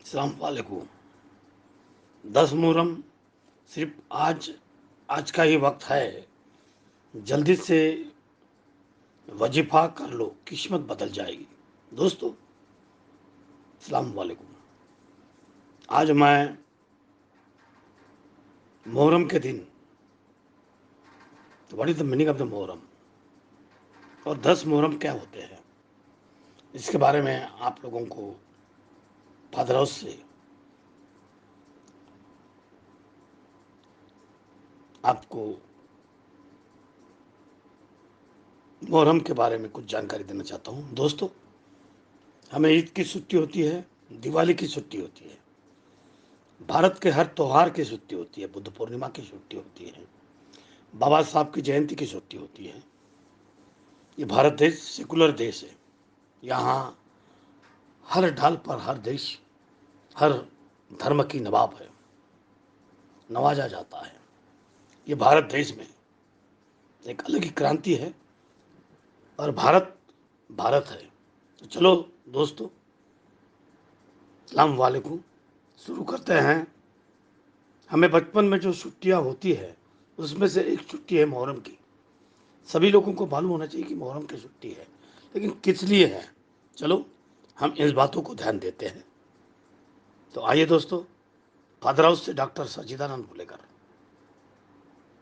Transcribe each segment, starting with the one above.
السلام علیکم۔ 10 محرم صرف آج کا ہی وقت ہے، جلدی سے وظیفہ کر لو، قسمت بدل جائے گی۔ دوستو السلام علیکم۔ آج میں محرم کے دن what is the meaning of the Muharram اور 10 محرم کیا ہوتے ہیں، اس کے بارے میں آپ لوگوں کو فادر ہاؤس سے آپ کو محرم کے بارے میں کچھ جانکاری دینا چاہتا ہوں۔ دوستو ہمیں عید کی چھٹی ہوتی ہے، دیوالی کی چھٹی ہوتی ہے، بھارت کے ہر تہوار کی چھٹی ہوتی ہے، بدھ پورنیما کی چھٹی ہوتی ہے، بابا صاحب کی جینتی کی چھٹی ہوتی ہے۔ یہ بھارت دیش سیکولر دیش ہے، یہاں ہر ڈھال پر ہر دھرم کی نوازا جاتا ہے۔ یہ بھارت دیش میں ایک الگ ہی کرانتی ہے اور بھارت ہے۔ تو چلو دوستو السلام علیکم، شروع کرتے ہیں۔ ہمیں بچپن میں جو چھٹیاں ہوتی ہے اس میں سے ایک چھٹی ہے محرم کی۔ سبھی لوگوں کو معلوم ہونا چاہیے کہ محرم کی چھٹی ہے، لیکن کس لیے ہے، چلو ہم اس باتوں کو دھیان دیتے ہیں۔ تو آئیے دوستو، فادر ہاؤس سے ڈاکٹر سچیدانند بولے کر۔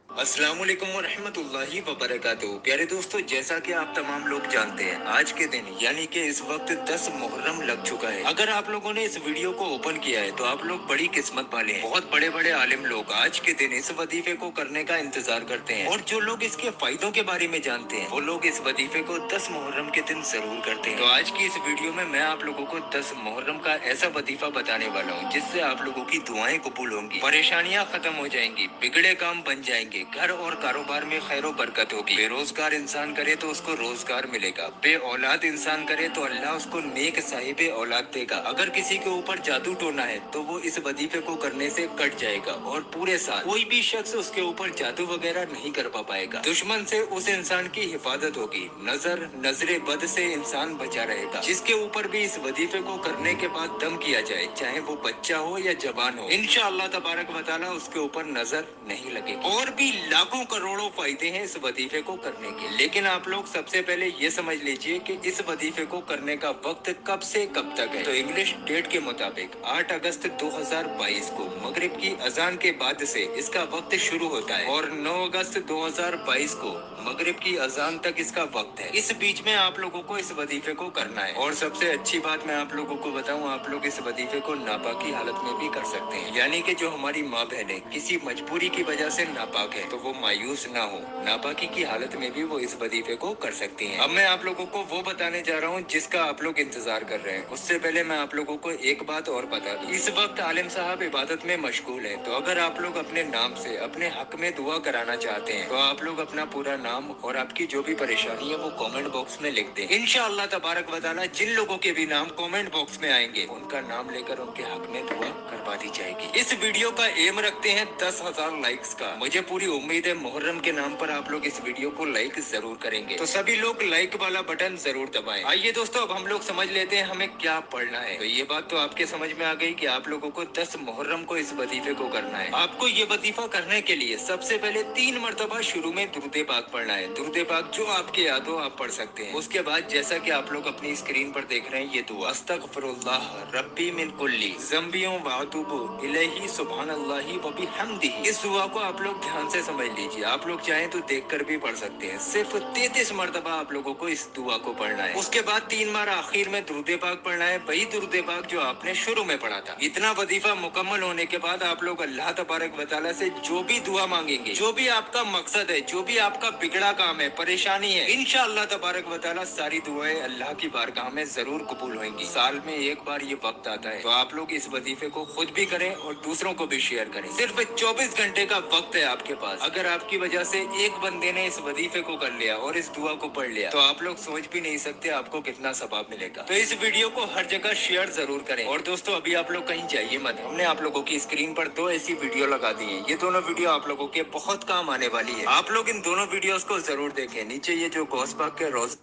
السلام علیکم ورحمۃ اللہ وبرکاتہ۔ پیارے دوستو، جیسا کہ آپ تمام لوگ جانتے ہیں، آج کے دن یعنی کہ اس وقت 10 محرم لگ چکا ہے۔ اگر آپ لوگوں نے اس ویڈیو کو اوپن کیا ہے تو آپ لوگ بڑی قسمت والے ہیں۔ بہت بڑے بڑے عالم لوگ آج کے دن اس وظیفے کو کرنے کا انتظار کرتے ہیں، اور جو لوگ اس کے فائدوں کے بارے میں جانتے ہیں وہ لوگ اس وظیفے کو 10 محرم کے دن ضرور کرتے ہیں۔ تو آج کی اس ویڈیو میں آپ لوگوں کو 10 محرم کا ایسا وظیفہ بتانے والا ہوں جس سے آپ لوگوں کی دعائیں قبول ہوں گی، پریشانیاں ختم ہو جائیں گی، بگڑے کام بن جائیں گے، گھر اور کاروبار میں خیر و برکت ہوگی، بے روزگار انسان کرے تو اس کو روزگار ملے گا، بے اولاد انسان کرے تو اللہ اس کو نیک صاحب اولاد دے گا، اگر کسی کے اوپر جادو ٹونا ہے تو وہ اس وظیفے کو کرنے سے کٹ جائے گا، اور پورے سال کوئی بھی شخص اس کے اوپر جادو وغیرہ نہیں کر پائے گا، دشمن سے اس انسان کی حفاظت ہوگی، نظر بد سے انسان بچا رہے گا۔ جس کے اوپر بھی اس وظیفے کو کرنے کے بعد دم کیا جائے، چاہے وہ بچہ ہو یا جوان ہو، انشاءاللہ تبارک و تعالی اس کے اوپر نظر نہیں لگے گی۔ اور بھی لاکھوں کروڑوں فائدے ہیں اس وظیفے کو کرنے کے، لیکن آپ لوگ سب سے پہلے یہ سمجھ لیجئے کہ اس وظیفے کو کرنے کا وقت کب سے کب تک ہے۔ تو انگلش ڈیٹ کے مطابق 8 اگست 2022 کو مغرب کی اذان کے بعد سے اس کا وقت شروع ہوتا ہے، اور 9 اگست 2022 کو مغرب کی اذان تک اس کا وقت ہے۔ اس بیچ میں آپ لوگوں کو اس وظیفے کو کرنا ہے، اور سب سے اچھی بات میں آپ لوگوں کو بتاؤں، آپ لوگ اس وظیفے کو ناپاکی حالت میں بھی کر سکتے ہیں، یعنی کہ جو ہماری ماں بہنیں کسی مجبوری کی وجہ سے ناپاک ہے تو وہ مایوس نہ ہو، ناپاکی کی حالت میں بھی وہ اس وظیفے کو کر سکتی ہیں۔ اب میں آپ لوگوں کو وہ بتانے جا رہا ہوں جس کا آپ لوگ انتظار کر رہے ہیں۔ اس سے پہلے میں آپ لوگوں کو ایک بات اور بتا دوں، اس وقت عالم صاحب عبادت میں مشغول ہیں، تو اگر آپ لوگ اپنے نام سے اپنے حق میں دعا کرانا چاہتے ہیں تو آپ لوگ اپنا پورا نام اور آپ کی جو بھی پریشانی ہے وہ کامنٹ باکس میں لکھ دیں۔ انشاءاللہ تبارک و تعالی جن لوگوں کے بھی نام کامنٹ باکس میں آئیں گے ان کا نام لے کر ان کے حق میں دعا کروا دی جائے گی۔ اس ویڈیو کا ایم رکھتے ہیں 10,000 لائکس کا۔ مجھے پوری امید ہے محرم کے نام پر آپ لوگ اس ویڈیو کو لائک ضرور کریں گے، تو سبھی لوگ لائک والا بٹن ضرور دبائیں۔ آئیے دوستو، اب ہم لوگ سمجھ لیتے ہیں ہمیں کیا پڑھنا ہے۔ تو یہ بات تو آپ کے سمجھ میں آ گئی کہ آپ لوگوں کو 10 محرم کو اس وظیفے کو کرنا ہے۔ آپ کو یہ وظیفہ کرنے کے لیے سب سے پہلے 3 مرتبہ شروع میں درود پاک پڑھنا ہے۔ درود پاک جو آپ کے یاد ہو آپ پڑھ سکتے ہیں۔ اس کے بعد جیسا کہ آپ لوگ اپنی اسکرین پر دیکھ رہے ہیں، یہ دعا استغفر اللہ ربی من کلی ذنبیوں واتوب الیہ سبحان اللہ و بحمدہ، اس دعا کو آپ لوگ دھیان سے سمجھ لیجیے۔ آپ لوگ چاہیں تو دیکھ کر بھی پڑھ سکتے ہیں۔ صرف 33 مرتبہ آپ لوگوں کو اس دعا کو پڑھنا ہے۔ اس کے بعد 3 بار آخر میں درود پاک پڑھنا ہے، وہی درود پاک جو آپ نے شروع میں پڑھا تھا۔ اتنا وظیفہ مکمل ہونے کے بعد آپ لوگ اللہ تبارک و تعالی سے جو بھی دعا مانگیں گے، جو بھی آپ کا مقصد ہے، جو بھی آپ کا بگڑا کام ہے، پریشانی ہے، انشاءاللہ تبارک و تعالی ساری دعائیں اللہ کی بارگاہ میں ضرور قبول ہوئیں گی۔ سال میں ایک بار یہ وقت آتا ہے، تو آپ لوگ اس وظیفے کو خود بھی کریں اور دوسروں کو بھی شیئر کریں۔ صرف 24 گھنٹے کا وقت ہے آپ کے پاس۔ اگر آپ کی وجہ سے ایک بندے نے اس وظیفے کو کر لیا اور اس دعا کو پڑھ لیا تو آپ لوگ سوچ بھی نہیں سکتے آپ کو کتنا ثواب ملے گا۔ تو اس ویڈیو کو ہر جگہ شیئر ضرور کریں، اور دوستو ابھی آپ لوگ کہیں جائیے مت، ہم نے آپ لوگوں کی اسکرین پر 2 ایسی ویڈیو لگا دی ہیں۔ یہ دونوں ویڈیو آپ لوگوں کے بہت کام آنے والی ہے، آپ لوگ ان دونوں ویڈیوز کو ضرور دیکھیں۔ نیچے یہ جو غوث پاک کے روز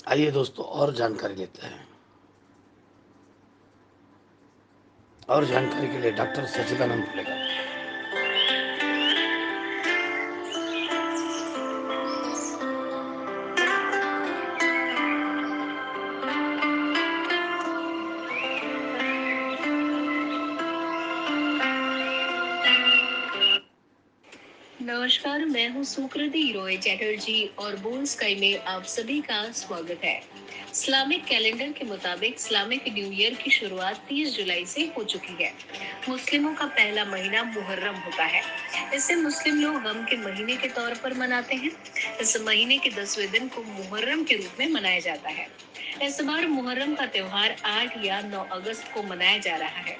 آئیے دوستو اور جانکاری لیتے ہیں۔ और जानकारी के लिए डॉक्टर सचिदानंद फुलेगा। नमस्कार, मैं हूँ सुकृति रॉय चैटर्जी और बोल स्काई में आप सभी का स्वागत है। इस्लामिक कैलेंडर के मुताबिक इस्लामिक न्यू ईयर की शुरुआत 30 जुलाई से हो चुकी है। मुस्लिमों का पहला महीना मुहर्रम होता है। इसे मुस्लिम लोग गम के महीने के तौर पर मनाते हैं। इस महीने के 10वें दिन को मुहर्रम के रूप में मनाया जाता है। इस बार मुहर्रम का त्योहार 8 या 9 अगस्त को मनाया जा रहा है,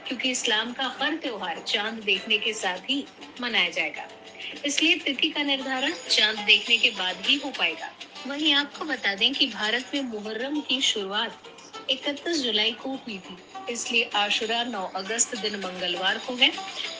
क्योंकि इस्लाम का हर त्योहार चांद देखने के साथ ही मनाया जाएगा। इसलिए तिथि का निर्धारण चांद देखने के बाद ही हो पाएगा। वहीं आपको बता दें कि भारत में मुहर्रम की शुरुआत 31 जुलाई को हुई थी, इसलिए आशुरा 9 अगस्त दिन मंगलवार को है।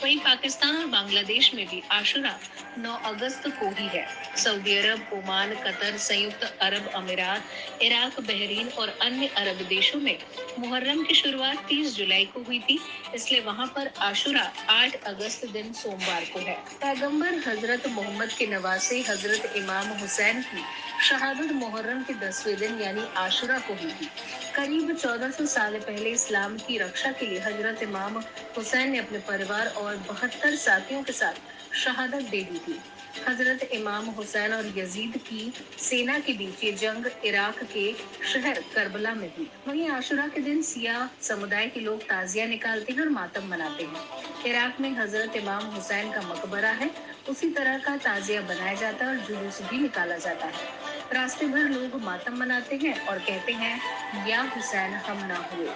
वहीं पाकिस्तान और बांग्लादेश में भी आशुरा 9 अगस्त को ही है। सऊदी अरब, ओमान, कतर, संयुक्त अरब अमीरात, इराक, बहरीन और अन्य अरब देशों में मुहर्रम की शुरुआत 30 जुलाई को हुई थी, इसलिए वहां पर आशुरा 8 अगस्त दिन सोमवार को है। पैगंबर हजरत मोहम्मद के नवासे हजरत इमाम हुसैन की शहादत मुहर्रम के 10वें दिन यानी आशुरा को हुई थी। करीब 1400 साल पहले इस्लाम की रक्षा के लिए हजरत इमाम हुसैन ने अपने परिवार और 72 साथियों के साथ शहादत दे दी थी। हजरत इमाम हुसैन और यजीद की सेना के बीच ये जंग इराक के शहर करबला में हुई। वहीं आशुरा के दिन सिया समुदाय के लोग ताजिया निकालते हैं और मातम मनाते हैं। इराक में हजरत इमाम हुसैन का मकबरा है, उसी तरह का ताजिया बनाया जाता है और जुलूस भी निकाला जाता है। रास्ते भर लोग मातम मनाते हैं और कहते हैं या हुसैन हम ना हुए।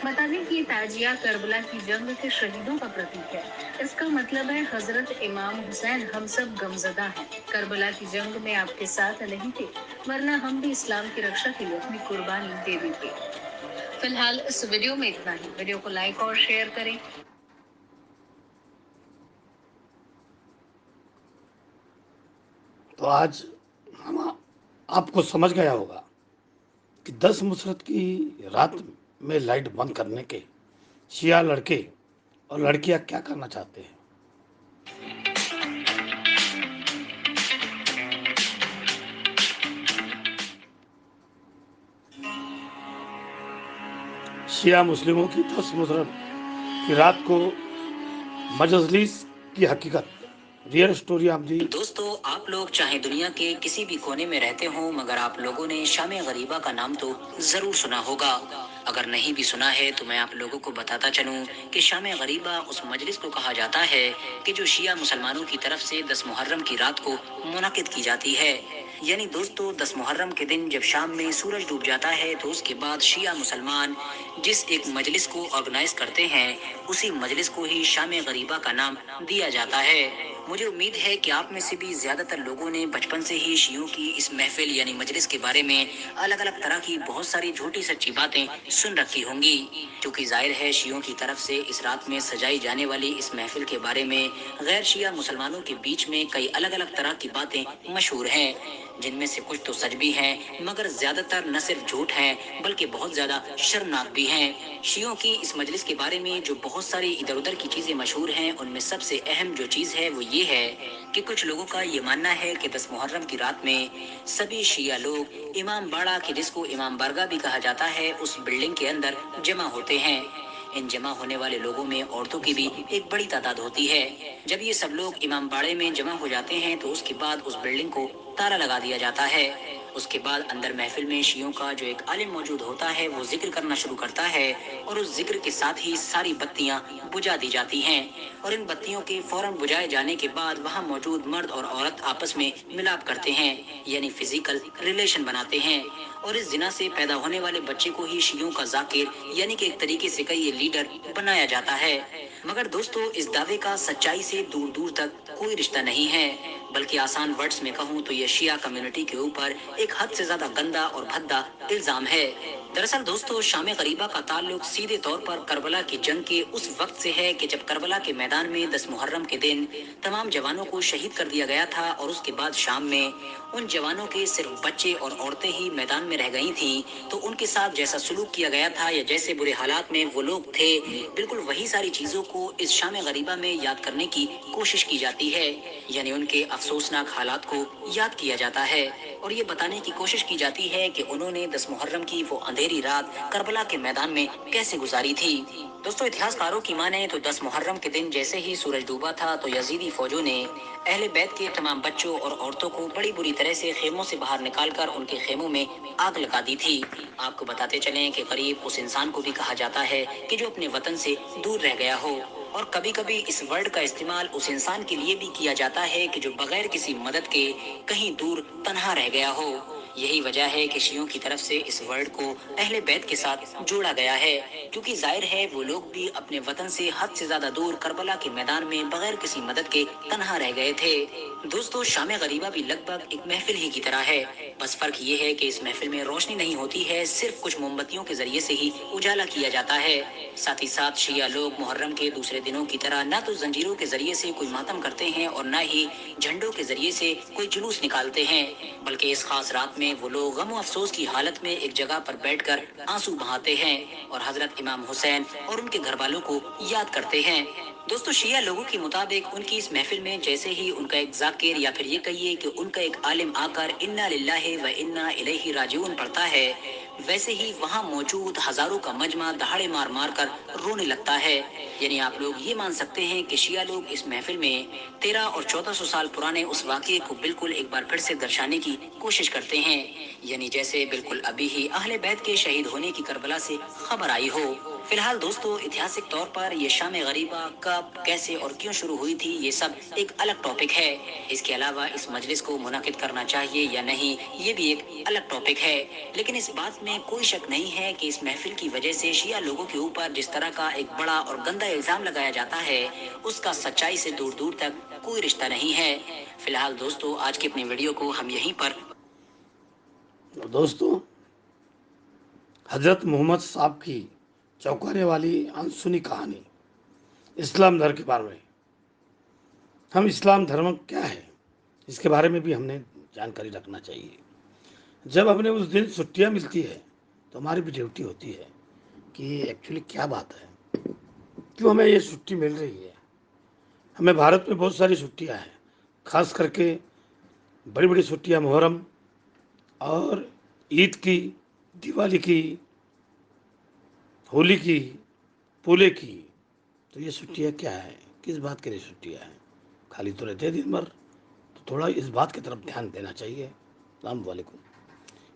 बता दें कि ये ताजिया करबला की जंग के शहीदों का प्रतीक है। इसका मतलब है हजरत इमाम हुसैन हम सब गमजदा हैं। करबला की जंग में आपके साथ नहीं थे, वरना हम भी इस्लाम की रक्षा के लिए अपनी कुर्बानी दे देते। फिलहाल इस वीडियो में इतना ही। वीडियो को लाइक और शेयर करें। तो आज हम आपको समझ गया होगा कि 10 मुसरत की रात में लाइट बंद करने के शिया लड़के और लड़कियां क्या करना चाहते हैं। शिया मुस्लिमों की 10 मुसरत की रात को मजलिस की हकीकत, रियल स्टोरी ऑफ दी। दोस्तों, आप लोग चाहे दुनिया के किसी भी कोने में रहते हो, मगर आप लोगों ने शाम गरीबा का नाम तो जरूर सुना होगा। अगर नहीं भी सुना है तो मैं आप लोगों को बताता चलूं कि शाम गरीबा उस मजलिस को कहा जाता है कि जो शिया मुसलमानों की तरफ से 10 मुहर्रम की रात को मुनाकिद की जाती है। यानी दोस्तों, 10 मुहर्रम के दिन जब शाम में सूरज डूब जाता है तो उसके बाद शिया मुसलमान जिस एक मजलिस को ऑर्गेनाइज करते हैं, उसी मजलिस को ही शाम गरीबा का नाम दिया जाता है। मुझे उम्मीद है कि आप में से भी ज्यादातर लोगों ने बचपन से ही शियों की इस महफिल यानी मजलिस के बारे में अलग अलग तरह की बहुत सारी झूठी सच्ची बातें सुन रखी होंगी, क्योंकि जाहिर है शियों की तरफ से इस रात में सजाई जाने वाली इस महफिल के बारे में गैर शिया मुसलमानों के बीच में कई अलग अलग तरह की बातें मशहूर हैं, जिनमें से कुछ तो सच भी हैं, मगर ज्यादातर न सिर्फ झूठ हैं बल्कि बहुत ज्यादा शर्मनाक भी हैं। शियों की इस मजलिस के बारे में जो बहुत सारी इधर उधर की चीजें मशहूर हैं, उनमें सबसे अहम जो चीज है वो ये है कि कुछ लोगों का ये मानना है कि 10 मुहर्रम की रात में सभी शिया लोग इमाम बाड़ा की, जिसको इमाम बारगाह भी कहा जाता है, उस बिल्डिंग के अंदर जमा होते हैं। इन जमा होने वाले लोगों में औरतों की भी एक बड़ी तादाद होती है। जब ये सब लोग इमाम बाड़े में जमा हो जाते हैं तो उसके बाद उस बिल्डिंग को ताला लगा दिया जाता है। उसके बाद अंदर महफिल में शियों का जो एक आलिम मौजूद होता है वो जिक्र करना शुरू करता है और उस जिक्र के साथ ही सारी बत्तियां बुझा दी जाती हैं। और इन बत्तियों के फौरन बुझाए जाने के बाद वहां मौजूद मर्द और औरत आपस में मिलाप करते हैं, यानी फिजिकल रिलेशन बनाते हैं। और इस जिना से पैदा होने वाले बच्चे को ही शियों का जाकिर यानी कि एक तरीके से कई लीडर बनाया जाता है। मगर दोस्तों, इस दावे का सच्चाई से दूर दूर तक कोई रिश्ता नहीं है, बल्कि आसान वर्ड्स में कहूँ तो यह शिया कम्युनिटी के ऊपर एक हद से ज्यादा गंदा और भद्दा इल्जाम है। दरअसल दोस्तों, शाम गरीबा का ताल्लुक सीधे तौर पर करबला की जंग के उस वक्त से है कि जब करबला के मैदान में 10 मुहर्रम के दिन तमाम जवानों को शहीद कर दिया गया था, और उसके बाद शाम में उन जवानों के सिर्फ बच्चे और औरतें ही मैदान में रह गई थीं। तो उनके साथ जैसा सलूक किया गया था या जैसे बुरे हालात में वो लोग थे, बिल्कुल वही सारी चीजों को इस शाम गरीबा में याद करने की कोशिश की जाती है। यानी उनके अफसोसनाक हालात को याद किया जाता है और ये बताने की कोशिश की जाती है कि उन्होंने 10 मुहर्रम की वो अंधेरी रात करबला के मैदान में कैसे गुजारी थी। दोस्तों, इतिहासकारों की माने तो 10 मुहर्रम के दिन जैसे ही सूरज डूबा था तो यजीदी फौजों ने अहले बैत के तमाम बच्चों और औरतों को बड़ी बुरी तरह से खेमों से बाहर निकालकर उनके खेमों में आग लगा दी थी। आपको बताते चलें कि करीब उस इंसान को भी कहा जाता है कि जो अपने वतन से दूर रह गया हो, और कभी कभी इस वर्ड का इस्तेमाल उस इंसान के लिए भी किया जाता है कि जो बगैर किसी मदद के कहीं दूर तन्हा रह गया हो। यही वजह है कि शियों की तरफ से इस वर्ड को अहले बैत के साथ जोड़ा गया है, क्योंकि जाहिर है वो लोग भी अपने वतन से हद से ज्यादा दूर करबला के मैदान में बगैर किसी मदद के तन्हा रह गए थे। दोस्तों, शाम गरीबा भी लगभग एक महफिल ही की तरह है, बस फर्क ये है कि इस महफिल में रोशनी नहीं होती है, सिर्फ कुछ मोमबत्तियों के जरिए से ही उजाला किया जाता है। साथ ही साथ शिया लोग मुहर्रम के दूसरे दिनों की तरह न तो जंजीरों के जरिए से कोई मातम करते हैं और न ही झंडों के जरिए से कोई जुलूस निकालते हैं, बल्कि इस खास रात में वो लोग गम अफसोस की हालत में एक जगह पर बैठकर आंसू बहाते हैं और हजरत इमाम हुसैन और उनके घर वालों को याद करते हैं। दोस्तों, शिया लोगों के मुताबिक उनकी इस महफिल में जैसे ही उनका एक जाकिर या फिर ये कहिए कि उनका एक आलिम आकर इन्ना लिल्लाहि व इन्ना इलैहि राजिऊन पढ़ता है, वैसे ही वहाँ मौजूद हजारों का मजमा दहाड़े मार मार कर रोने लगता है। यानी आप लोग ये मान सकते हैं कि शिया लोग इस महफिल में 1300 और 1400 साल पुराने उस वाक़ये को बिल्कुल एक बार फिर से दर्शाने की कोशिश करते हैं, यानी जैसे बिल्कुल अभी ही अहले बैत के शहीद होने की करबला से खबर आई हो। फिलहाल दोस्तों, ऐतिहासिक तौर पर ये शाम गरीबा कब, कैसे और क्यों शुरू हुई थी, ये सब एक अलग टॉपिक है। इसके अलावा इस मजलिस को मुनाकिद करना चाहिए या नहीं, ये भी एक अलग टॉपिक है। लेकिन इस बात में कोई शक नहीं है कि इस महफिल की वजह से शिया लोगों के ऊपर जिस तरह का एक बड़ा और गंदा इल्जाम लगाया जाता है, उसका सच्चाई से दूर दूर तक कोई रिश्ता नहीं है। फिलहाल दोस्तों, आज की अपनी वीडियो को हम यहीं पर दोस्तों, हजरत मोहम्मद साहब की चौंकाने वाली अनसुनी कहानी इस्लाम धर्म के बारे में। हम इस्लाम धर्म क्या है इसके बारे में भी हमने जानकारी रखना चाहिए। जब हमें उस दिन छुट्टियां मिलती है तो हमारी भी ड्यूटी होती है कि एक्चुअली क्या बात है, क्यों हमें ये छुट्टी मिल रही है। हमें भारत में बहुत सारी छुट्टियां हैं, खास करके बड़ी बड़ी छुट्टियां मुहर्रम और ईद की, दिवाली की, होली की, पोले की। तो ये छुट्टियाँ क्या है, किस बात के लिए छुट्टियाँ हैं? खाली तो रहते हैं दिन भर, तो थोड़ा इस बात की तरफ ध्यान देना चाहिए। अस्सलाम वालेकुम।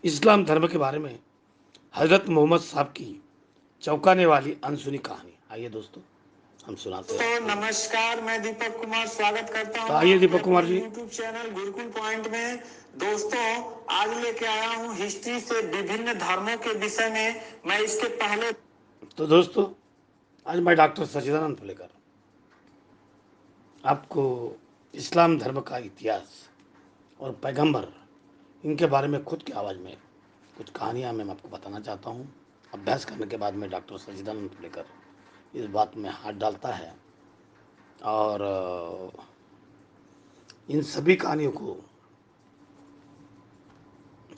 इस्लाम धर्म के बारे में हजरत मोहम्मद साहब की चौंकाने वाली अनसुनी कहानी, आइए दोस्तों हम सुनाते हैं। तो नमस्कार, मैं दीपक कुमार स्वागत करता तो हूँ आइए आपके दीपक कुमार अपने जी। YouTube चैनल गुरुकुल पॉइंट में। दोस्तों, आज लेके आया हूँ हिस्ट्री से विभिन्न धर्मों के विषय में। मैं इसके पहले तो दोस्तों, आज मैं डॉक्टर सच्चिदानंद लेकर आपको इस्लाम धर्म का इतिहास और पैगंबर, इनके बारे में खुद की आवाज़ में कुछ कहानियाँ मैं आपको बताना चाहता हूँ। अभ्यास करने के बाद में डॉक्टर सच्चिदानंद लेकर इस बात में हाथ डालता है और इन सभी कहानियों को,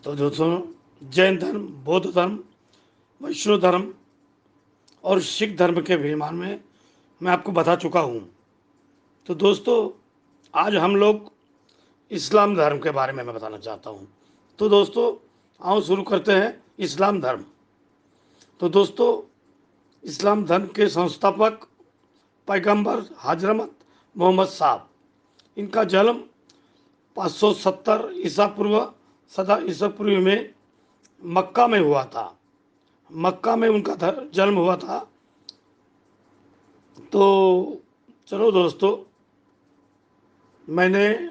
तो दोस्तों, जैन धर्म, बौद्ध धर्म, वैष्णव धर्म और सिख धर्म के विमान में मैं आपको बता चुका हूँ। तो दोस्तों, आज हम लोग इस्लाम धर्म के बारे में मैं बताना चाहता हूँ। तो दोस्तों, आओ शुरू करते हैं इस्लाम धर्म। तो दोस्तों, इस्लाम धर्म के संस्थापक पैगंबर हजरत मोहम्मद साहब, इनका जन्म 570 ईसा पूर्व में मक्का में हुआ था। मक्का में उनका जन्म हुआ था। तो चलो दोस्तों, मैंने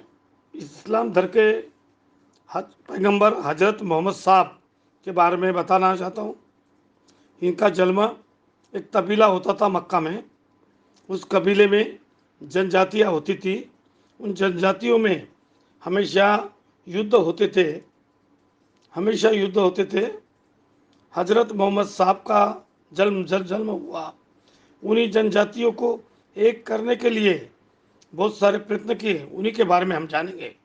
इस्लाम धर्म के पैगंबर हजरत मोहम्मद साहब के बारे में बताना चाहता हूँ। इनका जन्म एक कबीला होता था मक्का में। उस कबीले में जनजातियाँ होती थी। उन जनजातियों में हमेशा युद्ध होते थे। हजरत मोहम्मद साहब का जन्म हुआ। उन्हीं जनजातियों को एक करने के लिए बहुत सारे प्रयत्न किए, उन्हीं के बारे में हम जानेंगे।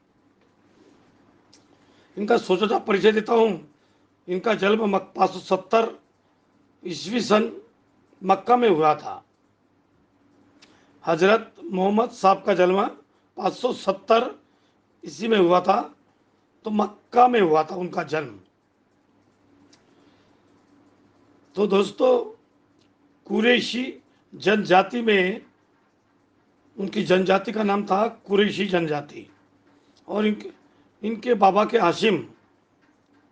इनका सोचा परिचय देता हूँ। इनका जन्म 570 ईस्वी सन मक्का में हुआ था। हजरत मोहम्मद साहब का जन्म 570 ईस्वी में हुआ था, तो मक्का में हुआ था उनका जन्म। तो दोस्तों, कुरैशी जनजाति में उनकी जनजाति का नाम था कुरैशी जनजाति। और इनके बाबा के हाशिम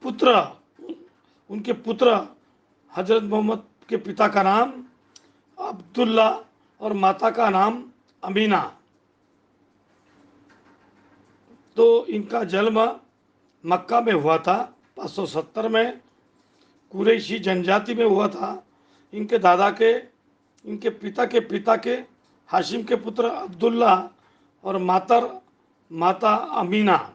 पुत्र, उनके पुत्र हजरत मोहम्मद के पिता का नाम अब्दुल्ला और माता का नाम अमीना। तो इनका जन्म मक्का में हुआ था 570 में, कुरैशी जनजाति में हुआ था। इनके पिता के हाशिम के पुत्र अब्दुल्ला और माता अमीना।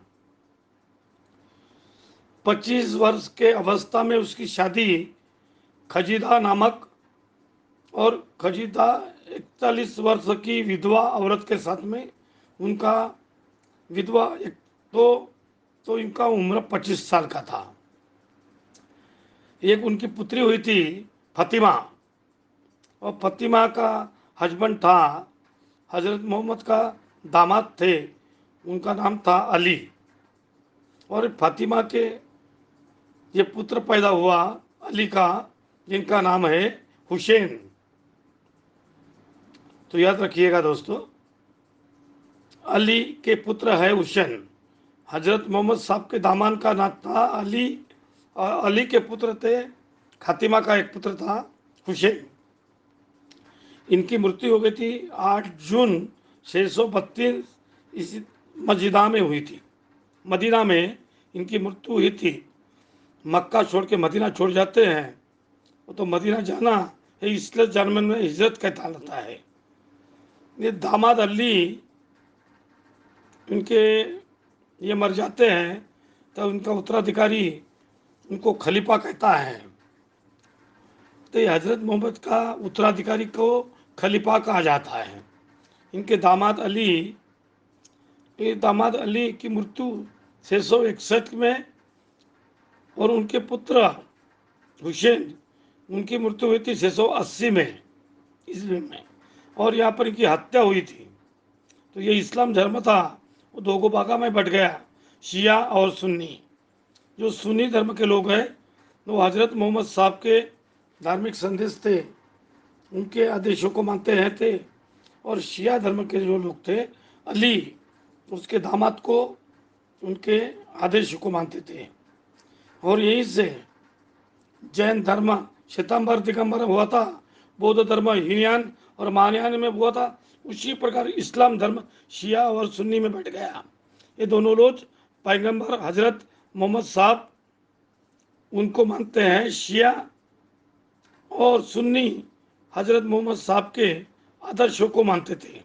25 वर्ष के अवस्था में उसकी शादी खजीदा 41 वर्ष की विधवा औरत के साथ में, उनका विधवा तो इनका उम्र 25 साल का था। एक उनकी पुत्री हुई थी फतिमा, और फतिमा का हस्बैंड था हजरत मोहम्मद का दामाद थे, उनका नाम था अली। और फातिमा के ये पुत्र पैदा हुआ अली का, जिनका नाम है हुसैन। तो याद रखिएगा दोस्तों, अली के पुत्र है हुसैन। हजरत मोहम्मद साहब के दामाद का नाम था अली, और अली के पुत्र थे, फातिमा का एक पुत्र था हुसैन। इनकी मृत्यु हो गई थी 8 जून 632 इसी मदीना में हुई थी। मदीना में इनकी मृत्यु हुई थी। मक्का छोड़ के मदीना छोड़ जाते हैं, तो मदीना जाना इसलिए जर्मन में हिजरत कहलाता है। ये दामाद अली इनके ये मर जाते हैं, तो उनका उत्तराधिकारी उनको खलीफा कहता है। तो ये हजरत मोहम्मद का उत्तराधिकारी को खलीफा कहा जाता है। इनके दामाद अली की मृत्यु 661 में, और उनके पुत्र हुसैन, उनकी मृत्यु हुई थी 680 में ईस्वी में, और यहाँ पर इनकी हत्या हुई थी। तो ये इस्लाम धर्म था, वो दो भागा में बट गया, शिया और सुन्नी। जो सुन्नी धर्म के लोग हैं वो हजरत मोहम्मद साहब के धार्मिक संदेश थे, उनके आदेशों को मानते हैं थे। और शिया धर्म के जो लोग थे, अली उसके दामाद को, उनके आदेशों को मानते थे। और यहीं से जैन धर्म श्वेतांबर दिगंबर हुआ था, बौद्ध धर्म हीनयान और महायान में हुआ था। उसी प्रकार इस्लाम धर्म शिया और सुन्नी में बैठ गया। ये दोनों लोग पैगंबर हजरत मोहम्मद साहब उनको मानते हैं शिया, और सुन्नी हजरत मोहम्मद साहब के आदर्शों को मानते थे।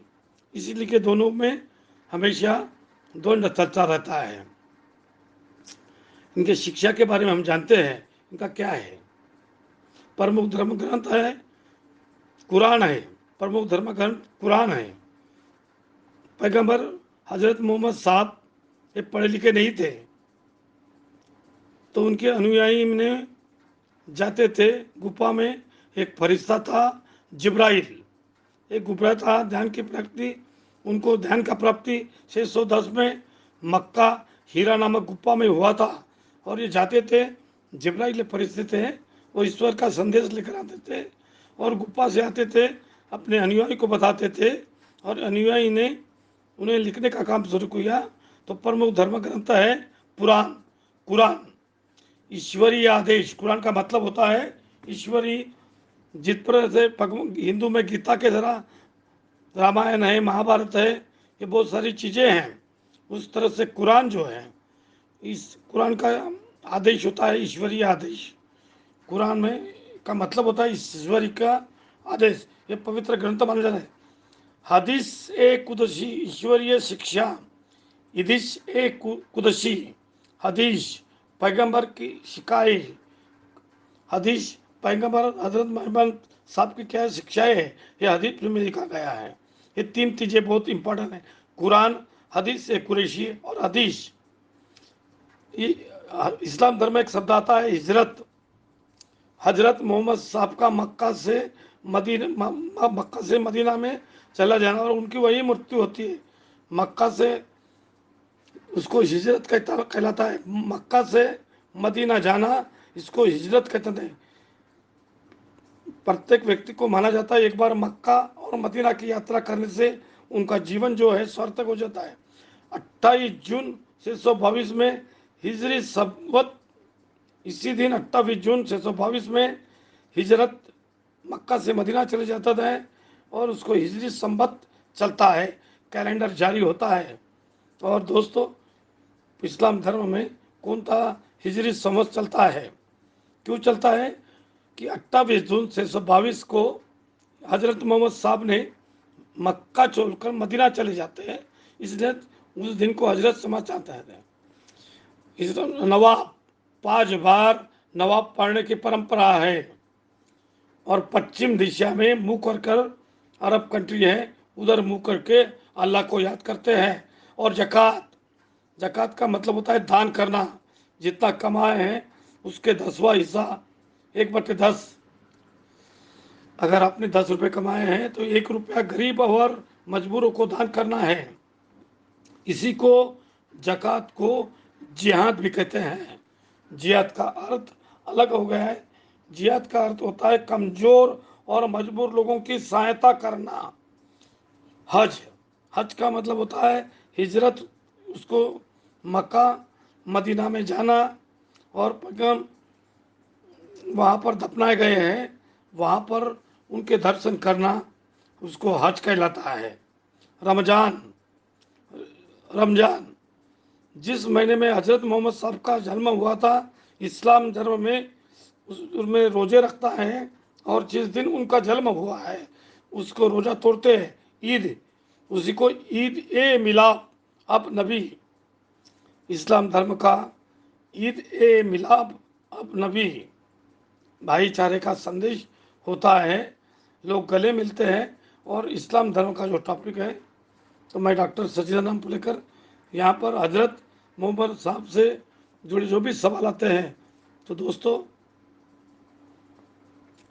इसीलिए के दोनों में हमेशा द्वंद्व चलता रहता है। इनके शिक्षा के बारे में हम जानते हैं, इनका क्या है। प्रमुख धर्म ग्रंथ है कुरान है, प्रमुख धर्म ग्रंथ कुरान है। पैगंबर हजरत मोहम्मद साहब ये पढ़े लिखे नहीं थे, तो उनके अनुयायी ने जाते थे गुफा में। एक फरिश्ता था जिब्राइल, एक गुफा था ध्यान की प्राप्ति, उनको ध्यान का प्राप्ति 610 में मक्का हीरा नामक गुफा में हुआ था। और ये जाते थे, जिब्राइल फरिश्ते थे, वो ईश्वर का संदेश लेकर आते थे, और गुफा से आते थे, अपने अनुयायी को बताते थे, और अनुयायी ने उन्हें लिखने का काम शुरू किया। तो प्रमुख धर्म ग्रंथ है कुरान, ईश्वरीय आदेश। कुरान का मतलब होता है ईश्वरीय। जिस तरह से हिंदू में गीता के तरह रामायण है, महाभारत है, ये बहुत सारी चीज़ें हैं, उस तरह से कुरान जो है, इस कुरान का आदेश होता है ईश्वरीय आदेश। कुरान में का मतलब होता है ईश्वरी का आदेश। ये पवित्र ग्रंथ माना जाता है। हदीस ए कुदसी ईश्वरीय शिक्षा, हदीस ए कुदसी हदीस पैगंबर की शिकायत, हदीस पैगंबर हजरत मोहम्मद साहब की क्या शिक्षाएं है, ये हदीस में लिखा गया है। ये तीन चीज़ें बहुत इंपॉर्टेंट है, कुरान, हदीस से कुरैशी और हदीस। ये इस्लाम धर्म में एक शब्द आता है हिजरत। हजरत मोहम्मद साहब का मक्का से मदीना में चला जाना और उनकी वही मृत्यु होती है। मक्का से उसको हिजरत कहलाता है। मक्का से मदीना जाना इसको हिजरत कहते हैं। प्रत्येक व्यक्ति को माना जाता है एक बार मक्का और मदीना की यात्रा करने से उनका जीवन जो है सार्थक हो जाता है। 28 जून 622 में हिजरी संवत, इसी दिन 28 जून 622 में हिजरत मक्का से मदीना चले जाता है और उसको हिजरी संवत चलता है, कैलेंडर जारी होता है। और दोस्तों, इस्लाम धर्म में कौन सा हिजरी संवत चलता है, क्यों चलता है कि 28 जून 622 को हजरत मोहम्मद साहब ने मक्का छोड़कर मदीना चले जाते हैं, इसलिए उस दिन को हजरत समाचार चाहते हैं। इस नवाब 5 बार नवाब पढ़ने की परंपरा है और पश्चिम दिशा में मुंह कर अरब कंट्री है, उधर मुंह करके अल्लाह को याद करते हैं। और जक़ात का मतलब होता है दान करना। जितना कमाए हैं उसके 10वां हिस्सा 1/10। अगर आपने 10 रुपये कमाए हैं तो 1 रुपया गरीब और मजबूरों को दान करना है। इसी को जक़ात को जिहाद भी कहते हैं। जिहाद का अर्थ अलग हो गया है। जिहाद का अर्थ होता है कमजोर और मजबूर लोगों की सहायता करना। हज का मतलब होता है हिजरत, उसको मक्का मदीना में जाना और पैगंबर वहाँ पर दफनाए गए हैं, वहाँ पर उनके दर्शन करना, उसको हज कहलाता है। रमजान जिस महीने में हजरत मोहम्मद साहब का जन्म हुआ था, इस्लाम धर्म में उसमें रोजे रखता है और जिस दिन उनका जन्म हुआ है उसको रोजा तोड़ते हैं। ईद, उसी को ईद ए मिलाद अब नबी, इस्लाम धर्म का ईद ए मिलाद अब नबी भाईचारे का संदेश होता है। लोग गले मिलते हैं। और इस्लाम धर्म का जो टॉपिक है, तो मैं डॉक्टर सचिदानंद पुलेकर यहाँ पर हजरत मोहम्मद साहब से जुड़े जो भी सवाल आते हैं, तो दोस्तों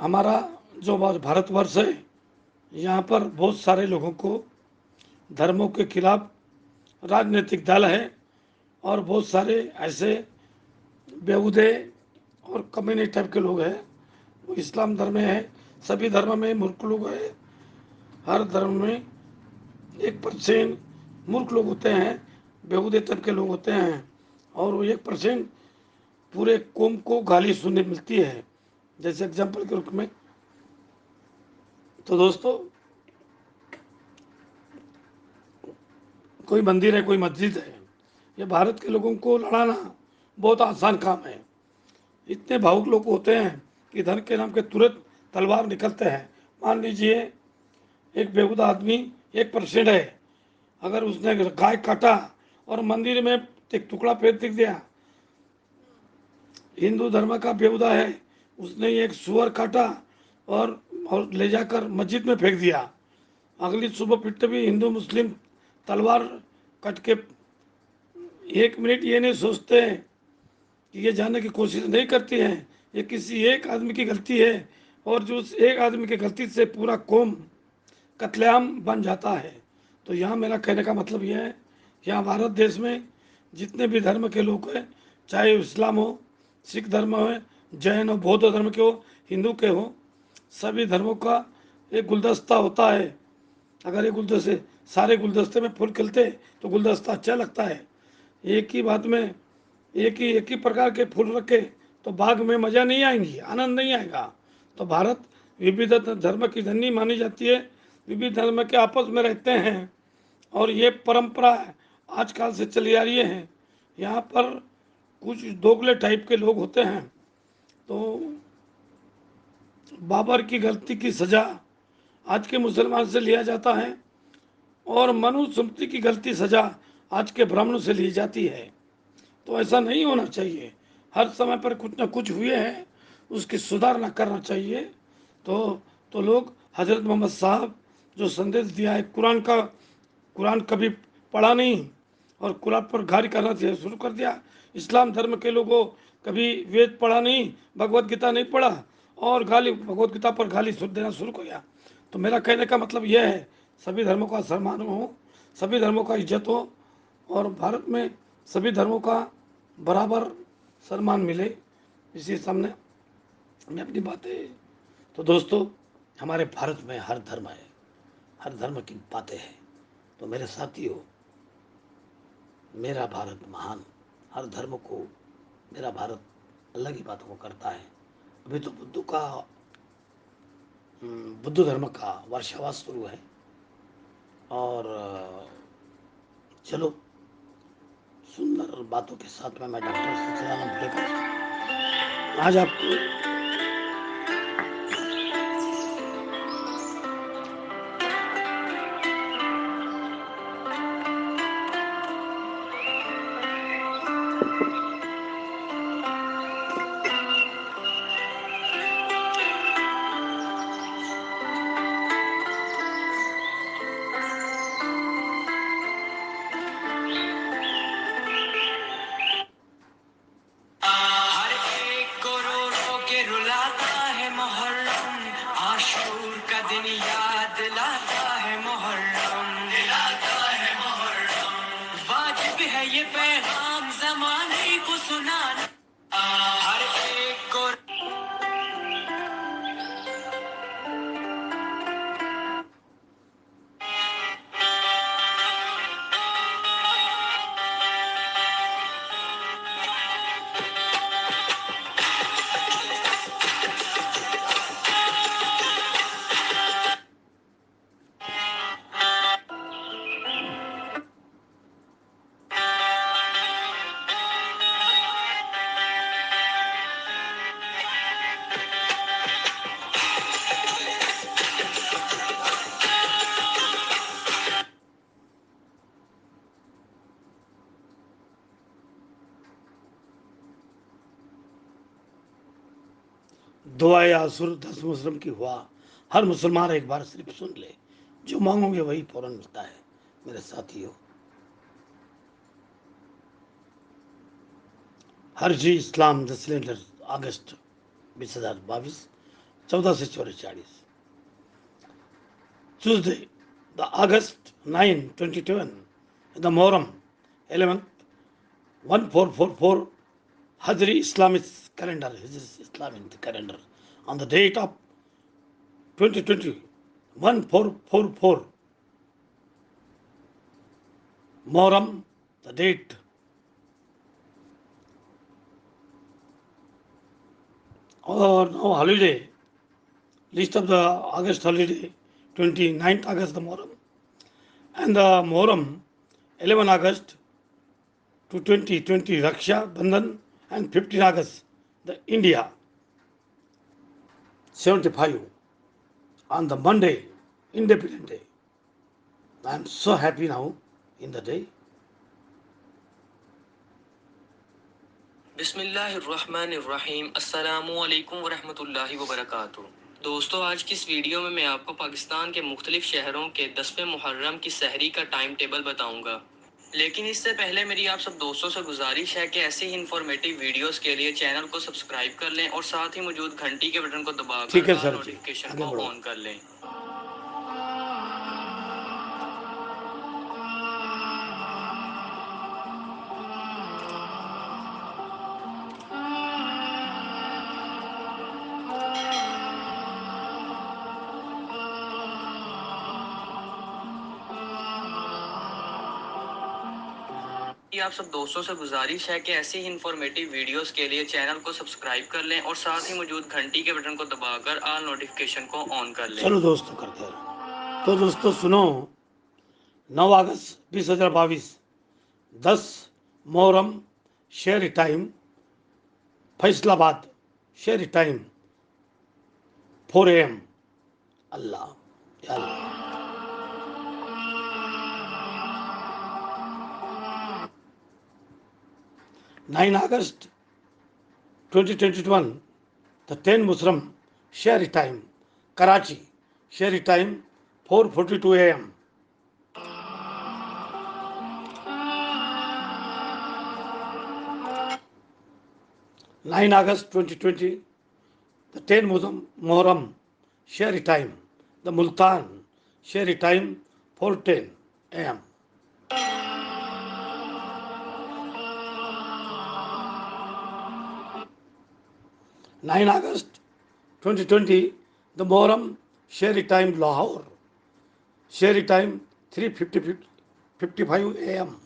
हमारा जो भारतवर्ष है, यहाँ पर बहुत सारे लोगों को धर्मों के खिलाफ राजनीतिक दल है और बहुत सारे ऐसे बेहूदे और कम्युनिस्ट टाइप के लोग हैं। वो इस्लाम धर्म में है, सभी धर्म में मूर्ख लोग हैं। हर धर्म में 1% मूर्ख लोग होते हैं, बेहूदे टाइप के लोग होते हैं और वो 1% पूरे कौम को गाली सुनने मिलती है, जैसे एग्जाम्पल के रूप में। तो दोस्तों, कोई मंदिर है, कोई मस्जिद है, ये भारत के लोगों को लड़ाना बहुत आसान काम है। इतने भावुक लोग होते हैं कि धर्म के नाम के तुरंत तलवार निकलते हैं। मान लीजिए एक बेहुदा आदमी 1% है, अगर उसने गाय काटा और मंदिर में एक टुकड़ा फेंक दिया, हिंदू धर्म का बेहुदा है, उसने एक सुअर काटा और ले जाकर मस्जिद में फेंक दिया, अगली सुबह फिर भी हिंदू मुस्लिम तलवार कट के 1 मिनट ये नहीं सोचते हैं कि ये जानने की कोशिश नहीं करती हैं ये किसी एक आदमी की गलती है और जो उस एक आदमी की गलती से पूरा कौम कत्लेआम बन जाता है। तो यहाँ मेरा कहने का मतलब यह है, यहाँ भारत देश में जितने भी धर्म के लोग हैं, चाहे इस्लाम हो, सिख धर्म हो, जैन हो, बौद्ध धर्म के हो, हिंदू के हो, सभी धर्मों का एक गुलदस्ता होता है। अगर ये गुलदस्ते सारे गुलदस्ते में फूल खिलते तो गुलदस्ता अच्छा लगता है। एक ही बात में एक ही प्रकार के फूल रखे तो बाग में मज़ा नहीं आएंगी, आनंद नहीं आएगा। तो भारत विविध धर्म की धरनी मानी जाती है, विविध धर्म के आपस में रहते हैं और ये परंपरा आजकल से चली आ रही है। यहाँ पर कुछ दोगले टाइप के लोग होते हैं। तो बाबर की गलती की सज़ा आज के मुसलमान से लिया जाता है और मनुस्मृति की गलती सज़ा आज के ब्राह्मणों से ली जाती है। तो ऐसा नहीं होना चाहिए। हर समय पर कुछ ना कुछ हुए हैं, اس کی सुधारना करना चाहिए। तो लोग हजरत मोहम्मद साहब जो संदेश दिया है, कुरान कभी पढ़ा नहीं और कुरान पर गाली करना शुरू कर दिया। इस्लाम धर्म के लोगों कभी वेद पढ़ा नहीं, भगवत गीता नहीं पढ़ा और भगवत गीता पर गाली देना शुरू कर दिया। तो मेरा कहने का मतलब यह है, सभी धर्मों का सम्मान हो, सभी धर्मों का इज्जत हो और भारत में सभी धर्मों का बराबर सम्मान मिले, इसी सामने मैं अपनी बातें। तो दोस्तों, हमारे भारत में हर धर्म है, हर धर्म की बातें हैं। तो मेरे साथियों, मेरा भारत महान, हर धर्म को मेरा भारत अलग ही बातों को करता है। अभी तो बुद्ध धर्म का वर्षावास शुरू है और चलो सुंदर बातों के साथ में मैं डॉक्टर सच्चिदानंद भुलेकर आज आपको हर एक को रो रो के रुलाता है मुहर्रम, आशूर का दिन याद दिलाता है मुहर्रम, वाजिब है ये पैगाम जमाने को सुनाना। हर एक को दुआए आसुर 10 मुहर्रम की हुआ, हर मुसलमान एक बार सिर्फ सुन ले, जो मांगोगे वही फौरन मिलता है। मेरे साथियों, हर जी इस्लाम द सिलेंडर अगस्त 2022 14 से 44 Tuesday the August 9 2021 the Muharram 11th 1444 Hijri Islamic calendar on the date of 2020 1444 Muharram, the date or now holiday list of the August holiday 29th August the Muharram and the Muharram 11 August to 2020 Raksha Bandhan and 15 August the India 75 on the Monday Independent Day. I am so happy now in the day. बिस्मिल्लाहिर्रहमानिर्रहीम, अस्सलामुअलैकुम वरहमतुल्लाहि वबरकातुहू। दोस्तों, आज की इस video में मैं आपको पाकिस्तान के मुख्तलिफ शहरों के 10वें मुहर्रम की सहरी का टाइम टेबल बताऊंगा। लेकिन इससे पहले मेरी आप सब दोस्तों से गुजारिश है कि ऐसे ही इंफॉर्मेटिव वीडियोस के लिए चैनल को सब्सक्राइब कर लें और साथ ही मौजूद घंटी के बटन को ठीक है दबाकर सर जी, नोटिफिकेशन आगे को बढ़ो। ऑन कर लें। आप सब दोस्तों से गुजारिश है कि ऐसी ही इंफॉर्मेटिव वीडियोस के लिए चैनल को सब्सक्राइब कर लें और साथ ही मौजूद घंटी के बटन को दबाकर ऑल नोटिफिकेशन को ऑन कर लें। चलो दोस्तों करते हैं। तो दोस्तों सुनो, 9 अगस्त 2022 10 मुहर्रम शहरी टाइम फैसलाबाद शहरी टाइम 4 AM अल्लाह या अल्लाह। 9 August 2021 The 10 Muslim Shehri time, Karachi, Shehri time 4:42 a.m. 9 August 2020, the 10 Muslim Muharram Shehri time, the Multan Shehri time 4:10 a.m. 9 August 2020, the Muharram Shehri time Lahore, Shehri time 3:55 a.m.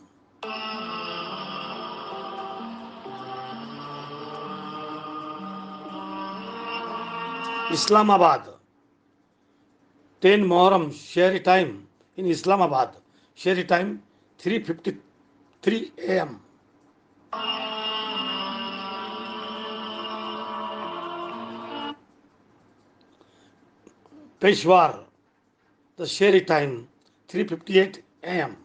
'Islamabad, 10 Muharram Shehri time in Islamabad, Shehri time 3:53 a.m. Peshawar, the Shehri time 3:58 a.m.